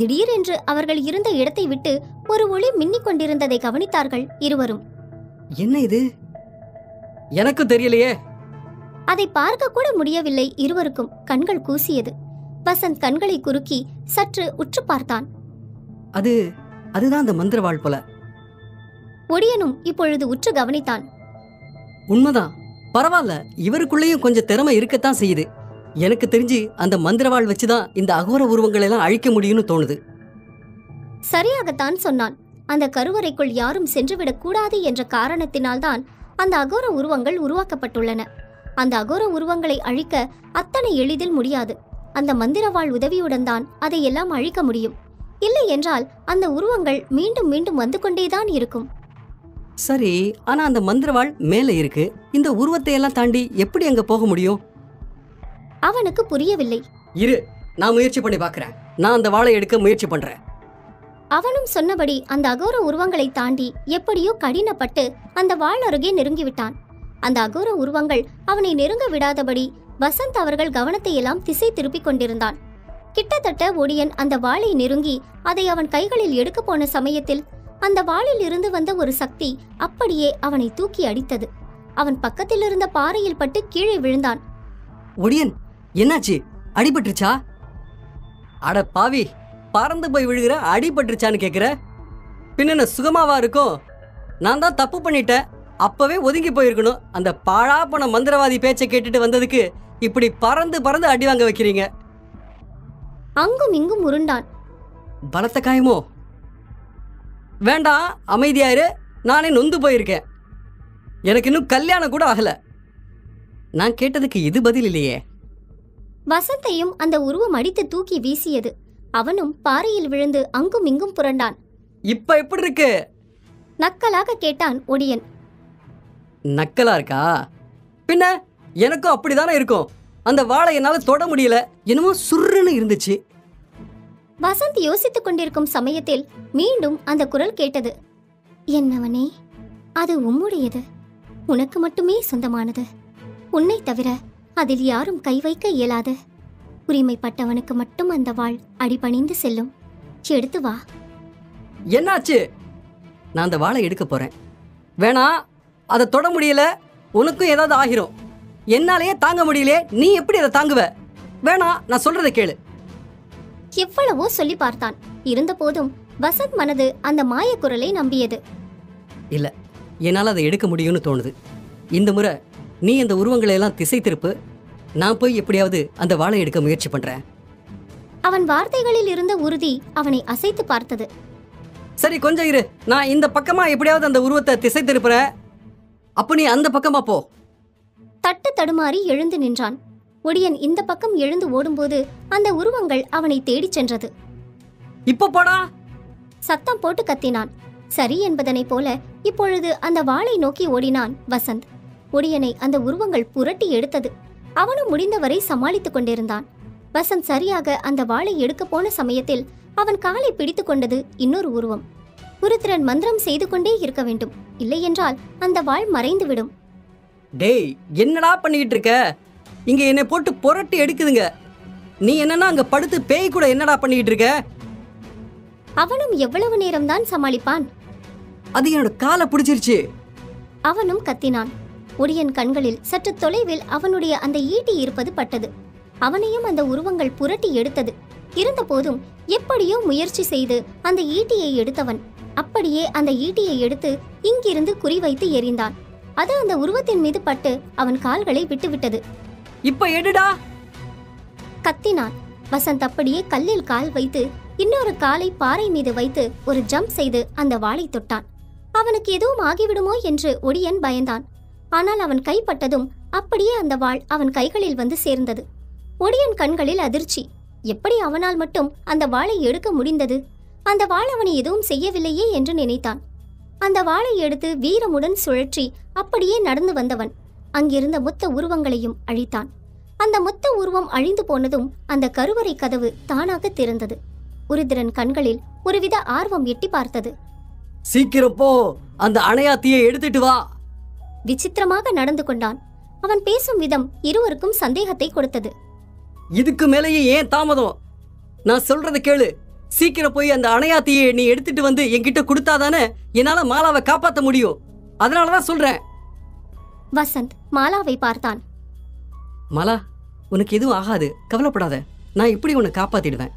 திடீரென்று அவர்கள் இருந்த இடத்தை விட்டு ஒரு ஒளி மின்னிக் கொண்டிருந்ததை கவனித்தார்கள் இருவரும். என்ன இது? எனக்கு தெரியலையே. அதை பார்க்க கூட முடியவில்லை இருவருக்கும். கண்கள் கூசியது. வசந்த் கண்களை குறுக்கி சற்று உற்று பார்த்தான். அதுதான் அந்த மந்திரவாள் போல. ஒடியனும் இப்பொழுது உற்று கவனித்தான். உண்மைதான். பரவாயில்ல, இவருக்குள்ளேயும் கொஞ்சம் திறமை இருக்கத்தான் செய்யுது. எனக்கு தெரிஞ்சு அந்த மந்திரவாள் வச்சுதான் இந்த அகோர உருவங்களை எல்லாம் அழிக்க முடியும்னு தோணுது. சரியாகத்தான் சொன்னான். அந்த கருவறைக்குள் யாரும் சென்றுவிடக் கூடாது என்ற காரணத்தினால்தான் அந்த அகோர உருவங்கள் உருவாக்கப்பட்டுள்ளன. அந்த அகோர உருவங்களை அழிக்க அத்தனை எளிதில் முடியாது. அந்த மந்திரவாள் உதவியுடன் தான் அதையெல்லாம் அழிக்க முடியும். இல்லை என்றால் அந்த உருவங்கள் மீண்டும் மீண்டும் வந்து கொண்டேதான் இருக்கும். சரி, ஆனா அந்த மந்திரவாள் மேல இருக்கு. இந்த உருவத்தை எல்லாம் தாண்டி எப்படி அங்க போக முடியும்? அவனுக்கு புரியவில்லை. இரு, நான் முயற்சி பண்ணி பார்க்கறேன். நான் அந்த வாளை எடுக்க முயற்சி பண்றேன். அவனும் சொன்னபடி அந்த அகோர உருவங்களை தாண்டி எப்படியோ கடினப்பட்டு அந்த வாள் அருகே நெருங்கிவிட்டான். அந்த அகோர உருவங்கள் அவனை நெருங்க விடாதபடி வசந்த் அவர்கள் கவனத்தை எல்லாம் திசை திருப்பிக் கொண்டிருந்தான். கிட்டத்தட்ட ஒடியன் அந்த வாளை நெருங்கி அதை அவன் கைகளில் எடுக்க போன சமயத்தில் அந்த வாளில் இருந்து வந்த ஒரு சக்தி அப்படியே அவனை தூக்கி அடித்தது. அவன் பக்கத்தில் இருந்த பாறையில் பட்டு கீழே விழுந்தான். ஒடியன், என்னாச்சு? அடிபட்டுருச்சா? அட பாவி, பறந்து போய் விழுகிற அடிபட்டுருச்சான்னு கேக்குற? பின்ன சுகமாவா இருக்கும்? நான் தான் தப்பு பண்ணிட்டேன். அப்பவே ஒதுங்கி போயிருக்கணும். அந்த பாழா போன மந்திரவாதி பேச்சை கேட்டுட்டு வந்ததுக்கு இப்படி பறந்து பறந்து அடி வாங்க வைக்கிறீங்க. அங்கும் இங்கும் உருண்டான். பலத்த காயமோ? வேண்டாம், அமைதியாயிரு. நானே நொந்து போயிருக்கேன். எனக்கு இன்னும் கல்யாணம் கூட ஆகல. நான் கேட்டதுக்கு இது பதில் இல்லையே. வசந்தையும் அந்த உருவம் அடித்து தூக்கி வீசியது. அவனும் பாறையில் விழுந்து அங்கும் இங்கும் புரண்டான். இப்ப எப்படி இருக்கு? நக்கலாக கேட்டான் ஒடியன். நக்கலா இருக்கா? பின்ன எனக்கும் அப்படிதானே இருக்கும். அந்த வாளை என்னால தொட முடியல. என்னமோ சுருன்னு இருந்துச்சு. வசந்த் யோசித்துக் கொண்டிருக்கும் சமயத்தில் மீண்டும் அந்த குரல் கேட்டது. என்னவனே, அது உம்முடையது. உனக்கு மட்டுமே சொந்தமானது. உன்னை தவிர அதில் யாரும் கை வைக்க இயலாது. உரிமைப்பட்டவனுக்கு மட்டும் அந்த வாள் அடிபணிந்து செல்லும். எடுத்து வா. என்னாச்சு? நான் அந்த வாளை எடுக்க போறேன். வேணா, அதை தொட முடியல. உனக்கும் ஏதாவது ஆகிரும். என்னாலேயே தாங்க முடியலையே, நீ எப்படி அதை தாங்குவ? வேணா, நான் சொல்றதை கேளு. எவ்வளவோ சொல்லி பார்த்தான். இருந்த போதும் வசந்த் மனது அந்த மாய குரலை நம்பியது. இல்ல, என்னால் அதை எடுக்க முடியும்னு தோணுது. இந்த முறை நீ அந்த உருவங்களை எல்லாம் திசை திருப்பு. நான் போய் எப்படியாவது அந்த வாளை எடுக்க முயற்சி பண்றேன். அவன் வார்த்தைகளில் இருந்த உறுதி அவனை அசைத்து பார்த்தது. சரி, கொஞ்சம் இரு. நான் இந்த பக்கமா எப்படியாவது அந்த உருவத்தை திசை திருப்புறேன். அப்ப நீ அந்த பக்கமா போ. தட்டு தடுமாறி எழுந்து நின்றான். ஒடியன் இந்த பக்கம் எழுந்து ஓடும்போது அந்த உருவங்கள் அவனை தேடிச் சென்றது. இப்ப போடா! சத்தம் போட்டு கத்தினான். சரி என்பதனை போல இப்பொழுது அந்த வாளை நோக்கி ஓடினான் வசந்த். ஒடியனை அந்த உருவங்கள் புரட்டி எடுத்தது. அவனும் முடிந்தவரை சமாளித்துக் கொண்டிருந்தான். வசந்த் சரியாக அந்த வாளை எடுக்க போன சமயத்தில் அவன் காலை பிடித்து கொண்டது இன்னொரு உருவம். உருத்திரன் மந்திரம் செய்து கொண்டே இருக்க வேண்டும். இல்லையென்றால் அந்த வாள் மறைந்துவிடும். டேய், என்னடா பண்ணிக்கிட்டு இருக்க? இங்க என்னை போட்டு புரட்டி எடுக்குதுங்க. நீ என்னன்னா அங்க படுத்து பேய் கூட என்னடா பண்ணிக்கிட்டு இருக்க? அவனும் எவ்வளவு நேரம்தான் சமாளிப்பான்? அது என்னோட காலை பிடிச்சிருச்சு. அவனும் கத்தினான். ஒடியன் கண்களில் சற்று தொலைவில் அவனுடைய அந்த ஈட்டி இருப்பது பட்டது. அவனையும் அந்த உருவங்கள் புரட்டி எடுத்தது. இருந்த போதும் எப்படியோ முயற்சி செய்து அந்த ஈட்டியை எடுத்தவன் அப்படியே அந்த ஈட்டியை எடுத்து இங்கிருந்து குறிவைத்து எறிந்தான். அது அந்த உருவத்தின் மீது பட்டு அவன் கால்களை விட்டுவிட்டது. இப்ப எடுடா! கத்தினான். வசந்த் அப்படியே கல்லில் கால் வைத்து இன்னொரு காலை பாறை மீது வைத்து ஒரு ஜம்ப் செய்து அந்த வாளை தொட்டான். அவனுக்கு எதுவும் ஆகிவிடுமோ என்று ஒடியன் பயந்தான். ஆனால் அவன் கைப்பட்டதும் அப்படியே அந்த வாள் அவன் கைகளில் வந்து சேர்ந்தது. ஒடியன் கண்களில் அதிர்ச்சி. எப்படி அவனால் மட்டும் அந்த வாளை எடுக்க முடிந்தது? அந்த வாள் அவனை எதுவும் செய்யவில்லையே என்று நினைத்தான். அந்த வாளை எடுத்து வீரமுடன் சுழற்றி அப்படியே நடந்து வந்தவன் அங்கிருந்த மொத்த உருவங்களையும் அழித்தான். அந்த மொத்த உருவம் அழிந்து போனதும் அந்த கருவறை கதவு தானாக திறந்தது. உருத்திரன் கண்களில் ஒருவித ஆர்வம் எட்டி பார்த்தது. சீக்கிரம் போ, அந்த அணையாத்தியை எடுத்துட்டு வா. விசித்திரமாக நடந்து கொண்டான். அவன் பேசும் விதம் இருவருக்கும் சந்தேகத்தை கொடுத்தது. இதுக்கு மேலேயே ஏன் தாமதம்? நான் சொல்றத கேளு. சீக்கிரம் போய் அந்த அணையாத்தியை நீ எடுத்துட்டு வந்து என்கிட்ட கொடுத்தாதானே என்னால மாலாவை காப்பாற்ற முடியும். அதனாலதான் சொல்றேன். வசந்த் மாலாவை பார்த்தான். மாலா, உனக்கு எதுவும் ஆகாது, கவலைப்படாத. நான் இப்படி உன்னை காப்பாத்திடுவேன்.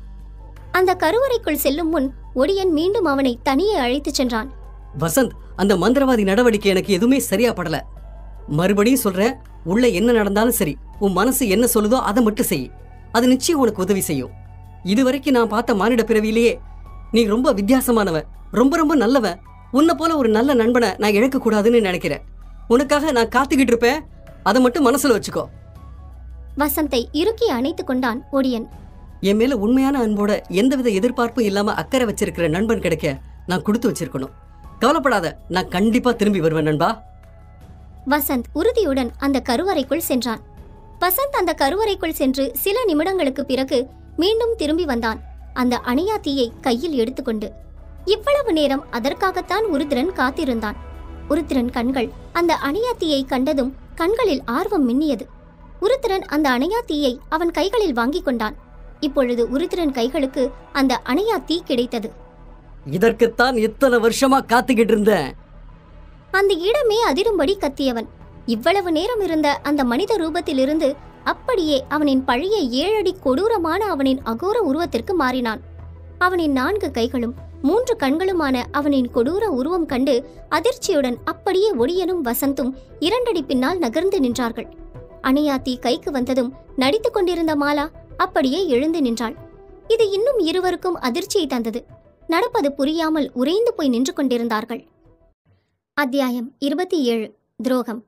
அந்த கருவறைக்குள் செல்லும் முன் ஒடியன் மீண்டும் அவனை தனியே அழைத்துச் சென்றான். வசந்த், அந்த மந்திரவாதி நடவடிக்கை எனக்கு எதுவுமே சரியா படல. மறுபடியும் சொல்றேன், உள்ள என்ன நடந்தாலும் சரி, உன் மனசு என்ன சொல்லுதோ அதை மட்டும் செய். அது நிச்சயம் உனக்கு உதவி செய்யும். இதுவரைக்கும் நான் பார்த்த மானிட பிறவியிலேயே நீ ரொம்ப வித்தியாசமானவ, ரொம்ப ரொம்ப நல்லவ. உன்னை போல ஒரு நல்ல நண்பனை நான் இழக்க கூடாதுன்னு நினைக்கிறேன். உனக்காக நான் காத்துக்கிட்டு இருப்பேன். அதை மட்டும் மனசுல வச்சுக்கோ. வசந்தை இறுக்கி அணைத்துக் கொண்டான் ஒடியன். என் மேல உண்மையான அன்போட எந்தவித எதிர்பார்ப்பும் இல்லாம அக்கறை வச்சிருக்கிற நண்பன் கிடைக்க நான் கொடுத்து வச்சிருக்கணும். கவலைப்படாத, நான் கண்டிப்பா திரும்பி வருவேன் நண்பா. வசந்த் உறுதியுடன் அந்த கருவறைக்குள் சென்றான். வசந்த் அந்த கருவறைக்குள் சென்று சில நிமிடங்களுக்கு பிறகு மீண்டும் திரும்பி வந்தான், அந்த அணையா தீயை கையில் எடுத்துக்கொண்டு. இவ்வளவு நேரம் அதற்காகத்தான் உருத்திரன் காத்திருந்தான். உருத்திரன் கண்கள் அந்த அணையா தீயை கண்டதும் கண்களில் ஆர்வம் மின்னியது. உருத்திரன் அந்த அணையா தீயை அவன் கைகளில் வாங்கிக் கொண்டான். இப்பொழுது உருத்திரன் கைகளுக்கு அந்த அணையா தீ கிடைத்தது. இதற்குத்தான் இத்தனை வருஷமா காத்துக்கிட்டு இருந்தேன். அந்த இடமே அதிரும்படி கத்தியவன் இவ்வளவு நேரம் இருந்த அந்த மனித ரூபத்திலிருந்து அப்படியே அவனின் பழைய 7 அடி கொடூரமான அவனின் அகோர உருவத்திற்கு மாறினான். அவனின் 4 கைகளும் 3 கண்களுமான அவனின் கொடூர உருவம் கண்டு அதிர்ச்சியுடன் அப்படியே ஒடியனும் வசந்தும் 2 அடி பின்னால் நகர்ந்து நின்றார்கள். அணையா தீ கைக்கு வந்ததும் நடித்துக் கொண்டிருந்த மாலா அப்படியே எழுந்து நின்றாள். இது இன்னும் இருவருக்கும் அதிர்ச்சியை தந்தது. நடப்பது புரியாமல் உறைந்து போய் நின்று கொண்டிருந்தார்கள். அத்தியாயம் 27. துரோகம்.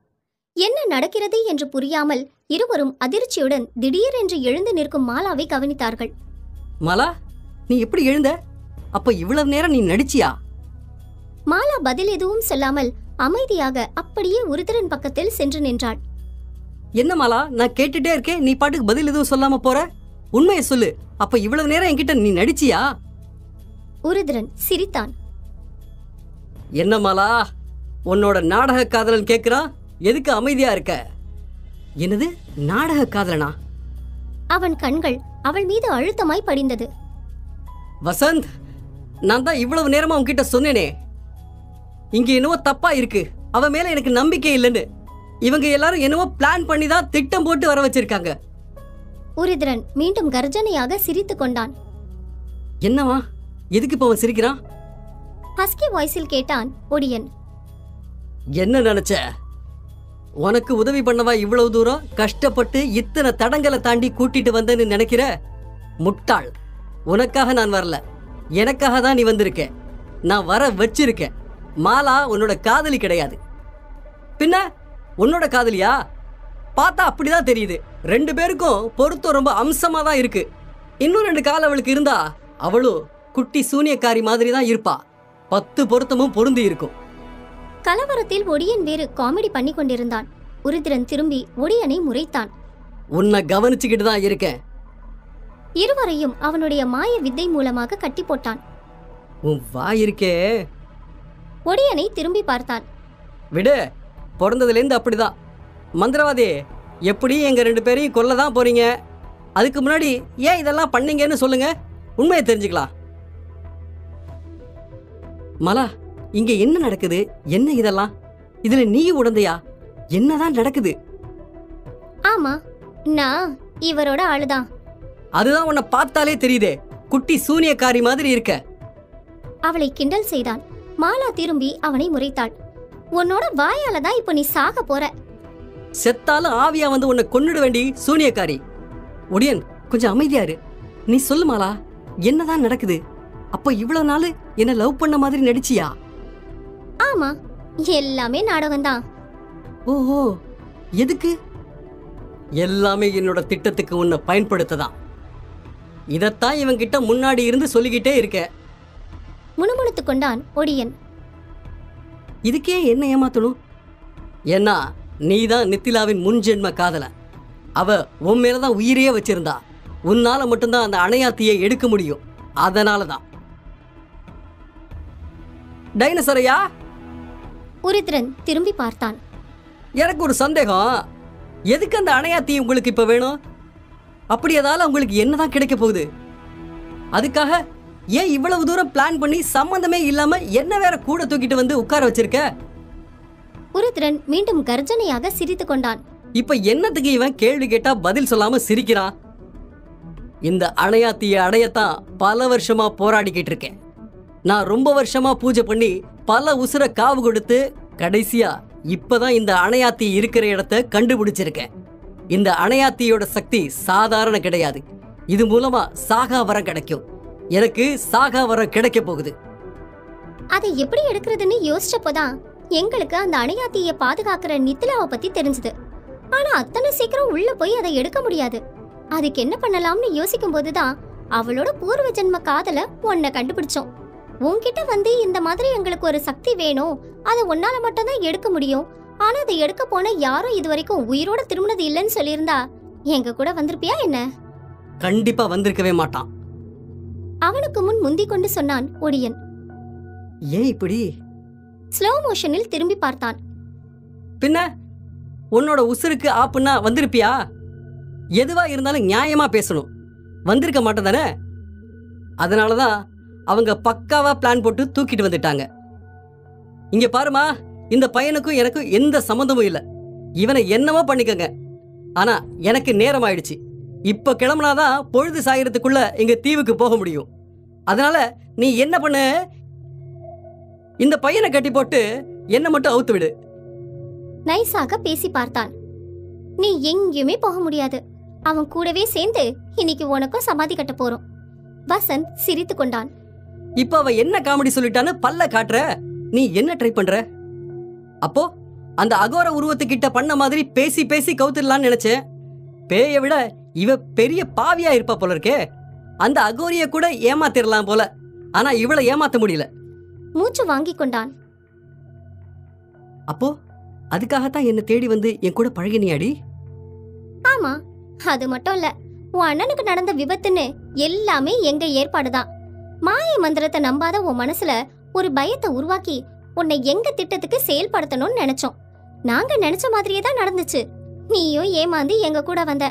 என்ன நடக்கிறது என்று புரியாமல் இருவரும் அதிர்ச்சியுடன் திடீரென்று எழுந்து நிற்கும் மாலாவை கவனித்தார்கள். மாலா, நீ எப்படி எழுந்த? அப்ப இவ்வளவு நேரம் நீ நடிச்சியா? மாலா பதில் எதுவும் சொல்லாமல் அமைதியாக அப்படியே உருத்திரன் பக்கத்தில் சென்று நின்றாள். என்ன மாலா, நான் கேட்டுட்டே இருக்கேன், நீ பாட்டுக்கு பதில் எதுவும் சொல்லாம போற? உண்மையை சொல்லு, அப்ப இவ்வளவு நேரம் என்கிட்ட நீ நடிச்சியா? உருத்திரன் சிரித்தான். என்ன மாலா, உன்னோட நாடக காதலன் கேக்குறான், எதுக்கு அமைதியா இருக்க? என்னது நாடக காதலனா? அவன் கண்கள் அவள் மீது அழுத்தமாய் படிந்தது. வசந்த், நான் தான் இவ்வளவு நேரமா உன்கிட்ட சொன்னேனே, இங்க என்னவோ தப்பா இருக்கு, அவன் மேல எனக்கு நம்பிக்கை இல்லைன்னு. இவங்க எல்லாரும் என்னவோ பிளான் பண்ணி தான் திட்டம் போட்டு வர வச்சிருக்காங்க. உருத்திரன் மீண்டும் கர்ஜனையாக சிரித்துக் கொண்டான். என்னவா, எதுக்கு இப்ப அவன் சிரிக்கிறான்? ஹஸ்கி வாய்ஸில் கேட்டான் ஒடியன். என்ன நினைச்ச? உனக்கு உதவி பண்ணவா இவ்வளவு தூரம் கஷ்டப்பட்டு இத்தனை தடங்களை தாண்டி கூட்டிட்டு வந்தேன்னு நினைக்கிற? முட்டாள், உனக்காக நான் வரல, எனக்காக தான் நீ வந்திருக்க. நான் வர வச்சிருக்கேன். மாலா உன்னோட காதலி கிடையாது. பின்ன உன்னோட காதலியா? பார்த்தா அப்படிதான் தெரியுது. 2 பேருக்கும் பொருத்தம் ரொம்ப அம்சமா தான் இருக்கு. இன்னும் 2 கால் அவளுக்கு இருந்தா அவளும் குட்டி சூனியக்காரி மாதிரி தான் இருப்பா. 10 பொருத்தமும் பொருந்தி இருக்கும். கலவரத்தில் ஒடியன் வேறு காமெடி பண்ணி கொண்டிருந்தான். உருத்திரன் திரும்பி ஒடியனை முறைத்தான். உன்னை கவனிச்சுக்கிட்டு தான் இருக்கேன். இருவரையும் அவனுடைய மாய வித்தை மூலமாக கட்டி போட்டான். உன் வாயிருக்கே. ஒடியனை திரும்பி பார்த்தான். விடு, பிறந்ததுலேருந்து அப்படிதான். மந்திரவாதி, எப்படி எங்க 2 பேரையும் கொல்லதான் போறீங்க? அதுக்கு முன்னாடி ஏன் இதெல்லாம் பண்ணீங்கன்னு சொல்லுங்க, உண்மையை தெரிஞ்சுக்கலாம். மலா, இங்க என்ன நடக்குது? என்ன இதெல்லாம்? இதுல நீ உடந்தையா? என்னதான் நடக்குது? ஆமா, நான் இவரோட ஆளுதான். அதுதான் உன்னை பார்த்தாலே தெரியுதே, குட்டி சூனியக்காரி மாதிரி இருக்க. அவளை கிண்டல் செய்தான். மாலா திரும்பி அவனை முறைத்தாள். உன்னோட வாயால தான் இப்ப நீ சாக போற. செத்தாலும் ஆவியா வந்து உன்னை கொன்னுட வேண்டி சூனியக்காரி. ஒடியன், கொஞ்சம் அமைதியாரு. நீ சொல்லு மாலா, என்னதான் நடக்குது? அப்ப இவ்வளவு நாள் என்ன லவ் பண்ண மாதிரி நடிச்சியா? ஆமா, எல்லாமே நாடகம்தான். ஓஹோ, எதுக்கு? எல்லாமே என்னோட திட்டத்துக்கு உன்னை பயன்படுத்ததான். இதத்தான் இவங்கிட்ட முன்னாடி இருந்து சொல்லிக்கிட்டே இருக்க. முணுமுணுத்துக் கொண்டான் ஒடியன். இதுக்கே என்ன ஏமாத்தணும்? ஏன்னா நீதான் நித்திலாவின் முன்ஜென்ம காதலன். அவ உன் மேலதான் உயிரையே வச்சிருந்தா. உன்னால மட்டும்தான் அந்த அணையாத்தியை எடுக்க முடியும். அதனாலதான். டைனோசரையா? உருத்திரன் திரும்பி பார்த்தான். எனக்கு ஒரு சந்தேகம். எதுக்கு அந்த அணையாத்தி உங்களுக்கு இப்ப வேணும்? அப்படி அதால உங்களுக்கு என்னதான் கிடைக்க போகுது? அதுக்காக ஏன் இவ்வளவு தூரம் பிளான் பண்ணி சம்பந்தமே இல்லாம என்ன வேற கூட தூக்கிட்டு வந்து உட்கார வச்சிருக்க? உருத்திரன் மீண்டும் கர்ஜனையாக சிரித்துக் கொண்டான். இப்ப என்னத்துக்கு இவன் கேள்வி கேட்டா பதில் சொல்லாம சிரிக்கிறான்? இந்த அணையாத்திய அடையத்தான் பல வருஷமா போராடிக்கிட்டு இருக்கேன். நான் ரொம்ப வருஷமா பூஜை பண்ணி பல உசுர காவு கொடுத்து கடைசியா இப்பதான் இந்த அணையாத்தி இருக்கிற இடத்த கண்டுபிடிச்சிருக்கேன். இந்த அணையாத்தியோட சக்தி சாதாரண கிடையாது. இது மூலமா சாகா வரம் கிடைக்கும். எனக்கு சாகா வரம் கிடைக்க போகுது. அதை எப்படி எடுக்கிறதுன்னு யோசிச்சப்போதான் எங்களுக்கு அந்த அணையாத்திய பாதுகாக்கிற நித்திலாவை பத்தி தெரிஞ்சது. ஆனா அத்தனை சீக்கிரம் உள்ள போய் அதை எடுக்க முடியாது. அதுக்கு என்ன பண்ணலாம்னு யோசிக்கும் போதுதான் அவளோட பூர்வ ஜென்ம காதல உன்னை கண்டுபிடிச்சோம். உன்கிட்ட வந்து இந்த மாதிரி எங்களுக்கு ஒரு சக்தி வேணும், அதை உன்னால மட்டும் தான் எடுக்க முடியும், ஆனா அதை எடுக்க போன யாரும் இது வரைக்கும் உயிரோட திரும்பினது இல்லைன்னு சொல்லியிருந்தா எங்க கூட வந்திருப்பியா என்ன? கண்டிப்பா வந்திருக்கவே மாட்டான். அவனுக்கு முன் முந்திக் கொண்டு சொன்னான் ஒடியன். ஏன் இப்படி? ஸ்லோ மோஷனில் திரும்பி பார்த்தான். பின்ன உன்னோட உசுருக்கு ஆப்புன்னா வந்திருப்பியா? எதுவா இருந்தாலும் நியாயமா பேசணும். வந்திருக்க மாட்டேன் தானே? அதனாலதான் அவங்க பக்காவா பிளான் போட்டு தூக்கிட்டு வந்துட்டாங்க. இங்க பாருமா, இந்த பையனுக்கும் எனக்கும் எந்த சம்மந்தமும் இல்ல. இவனை என்னவோ பண்ணிக்கங்க. ஆனா எனக்கு நேரம் ஆயிடுச்சு. இப்ப கிளம்புனாதான் பொழுது சாயறதுக்குள்ள எங்க தீவுக்கு போக முடியும். அதனால நீ என்ன பண்ணு, இந்த பையனை கட்டி போட்டு என்ன மட்டும் அவுத்து விடு. நைஸாக பேசி பார்த்தான். நீ எங்கேயுமே போக முடியாது. அவன் கூடவே சேர்ந்து இன்னைக்கு உனக்கும் சமாதி கட்ட போறோம். வசந்த் சிரித்து கொண்டான். இப்ப அவ என்ன காமெடி சொல்லிட்டான்னு பல்ல காட்டுற. நீ என்ன ட்ரை பண்ற? அப்போ அந்த அகோர உருவத்துக்கிட்ட பண்ண மாதிரி பேசி பேசி கவுத்துடலான்னு நினைச்சேன். பேய விட இவ பெரிய பாவியா இருப்பா போல இருக்கே. அந்த அகோரிய கூட ஏமாத்திரலாம் போல. ஆனா இவளை ஏமாத்த முடியல. மூச்சு வாங்கி கொண்டான். அப்போ அதுக்காகத்தான் என்ன தேடி வந்து என் கூட பழகினியாடி? ஆமா, அது மட்டும் இல்ல, உன் அண்ணனுக்கு நடந்த விபத்துன்னு எல்லாமே எங்க ஏற்பாடுதான். மாய மந்திரத்தை நம்பாத உன் மனசுல ஒரு பயத்தை உருவாக்கி உன்னை எங்க திட்டத்துக்கு செயல்படுத்தணும்னு நினைச்சோம். நாங்க நினைச்ச மாதிரியே தான் நடந்துச்சு. நீயும் ஏமாந்து எங்க கூட வந்த.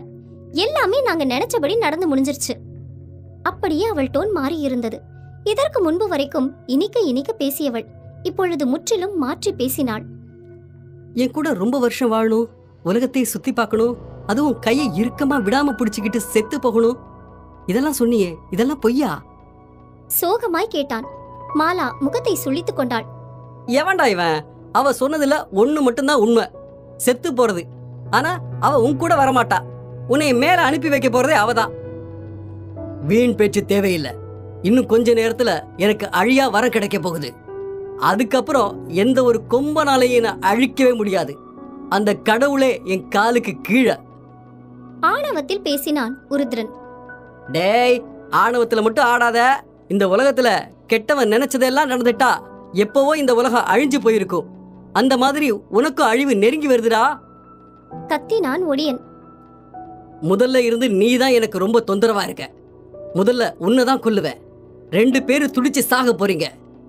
எல்லாமே நாங்க நினைச்சபடி நடந்து முடிஞ்சிருச்சு. அப்படியே அவள் டோன் மாறி இருந்தது. இதற்கு முன்பு வரைக்கும் இனிக்க இனிக்க பேசியவள் இப்பொழுது முற்றிலும் மாற்றி பேசினாள். என் கூட ரொம்ப வருஷம் வாழணும், உலகத்தை சுத்தி பார்க்கணும், அதுவும் கையை இறுக்கமா விடாம பிடிச்சுக்கிட்டு செத்து போகணும், இதெல்லாம் சொன்னியே, இதெல்லாம் பொய்யா? சோகமாய் கேட்டான். மாலா முகத்தை சுளித்துக் கொண்டாள். எவன்டா இவன்? அவ சொன்னதுல ஒண்ணு மட்டும்தான் உண்மை, செத்து போறது. ஆனா அவ உன் கூட வரமாட்டா. உன்னை மேல அனுப்பி வைக்க போறதே அவதான். வீண் பேச்சு தேவையில்லை. இன்னும் கொஞ்ச நேரத்துல எனக்கு அழியா வர கிடைக்க போகுது. அதுக்கப்புறம் எந்த ஒரு கொம்பனாலையும் நான் அழிக்கவே முடியாது. அந்த கடவுளே என் காலுக்கு கீழே. ஆணவத்தில் பேசினான் உருத்ரன். டேய், ஆணவத்துல மட்டும் ஆடாத. இந்த உலகத்துல கெட்டவன் நினைச்சதெல்லாம் நடந்துட்டா எப்பவோ இந்த உலகம் அழிஞ்சு போயிருக்கும். அந்த மாதிரி உனக்கும் அழிவு நெருங்கி வருதுடா. கத்தினான் ஒடியன். முதல்ல இருந்து நீதான் எனக்கு ரொம்ப தொந்தரவா இருக்க. முதல்ல உன்னதான் கொல்லுவேன். 2 பேரும் துடிச்சு சாக போறீங்க.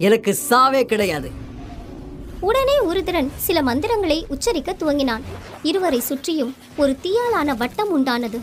எனக்கு சாவே கிடையாது. உடனே உருத்ரன் சில மந்திரங்களை உச்சரிக்க துவங்கினான். இருவரை சுற்றியும் ஒரு தீயாலான வட்டம் உண்டானது.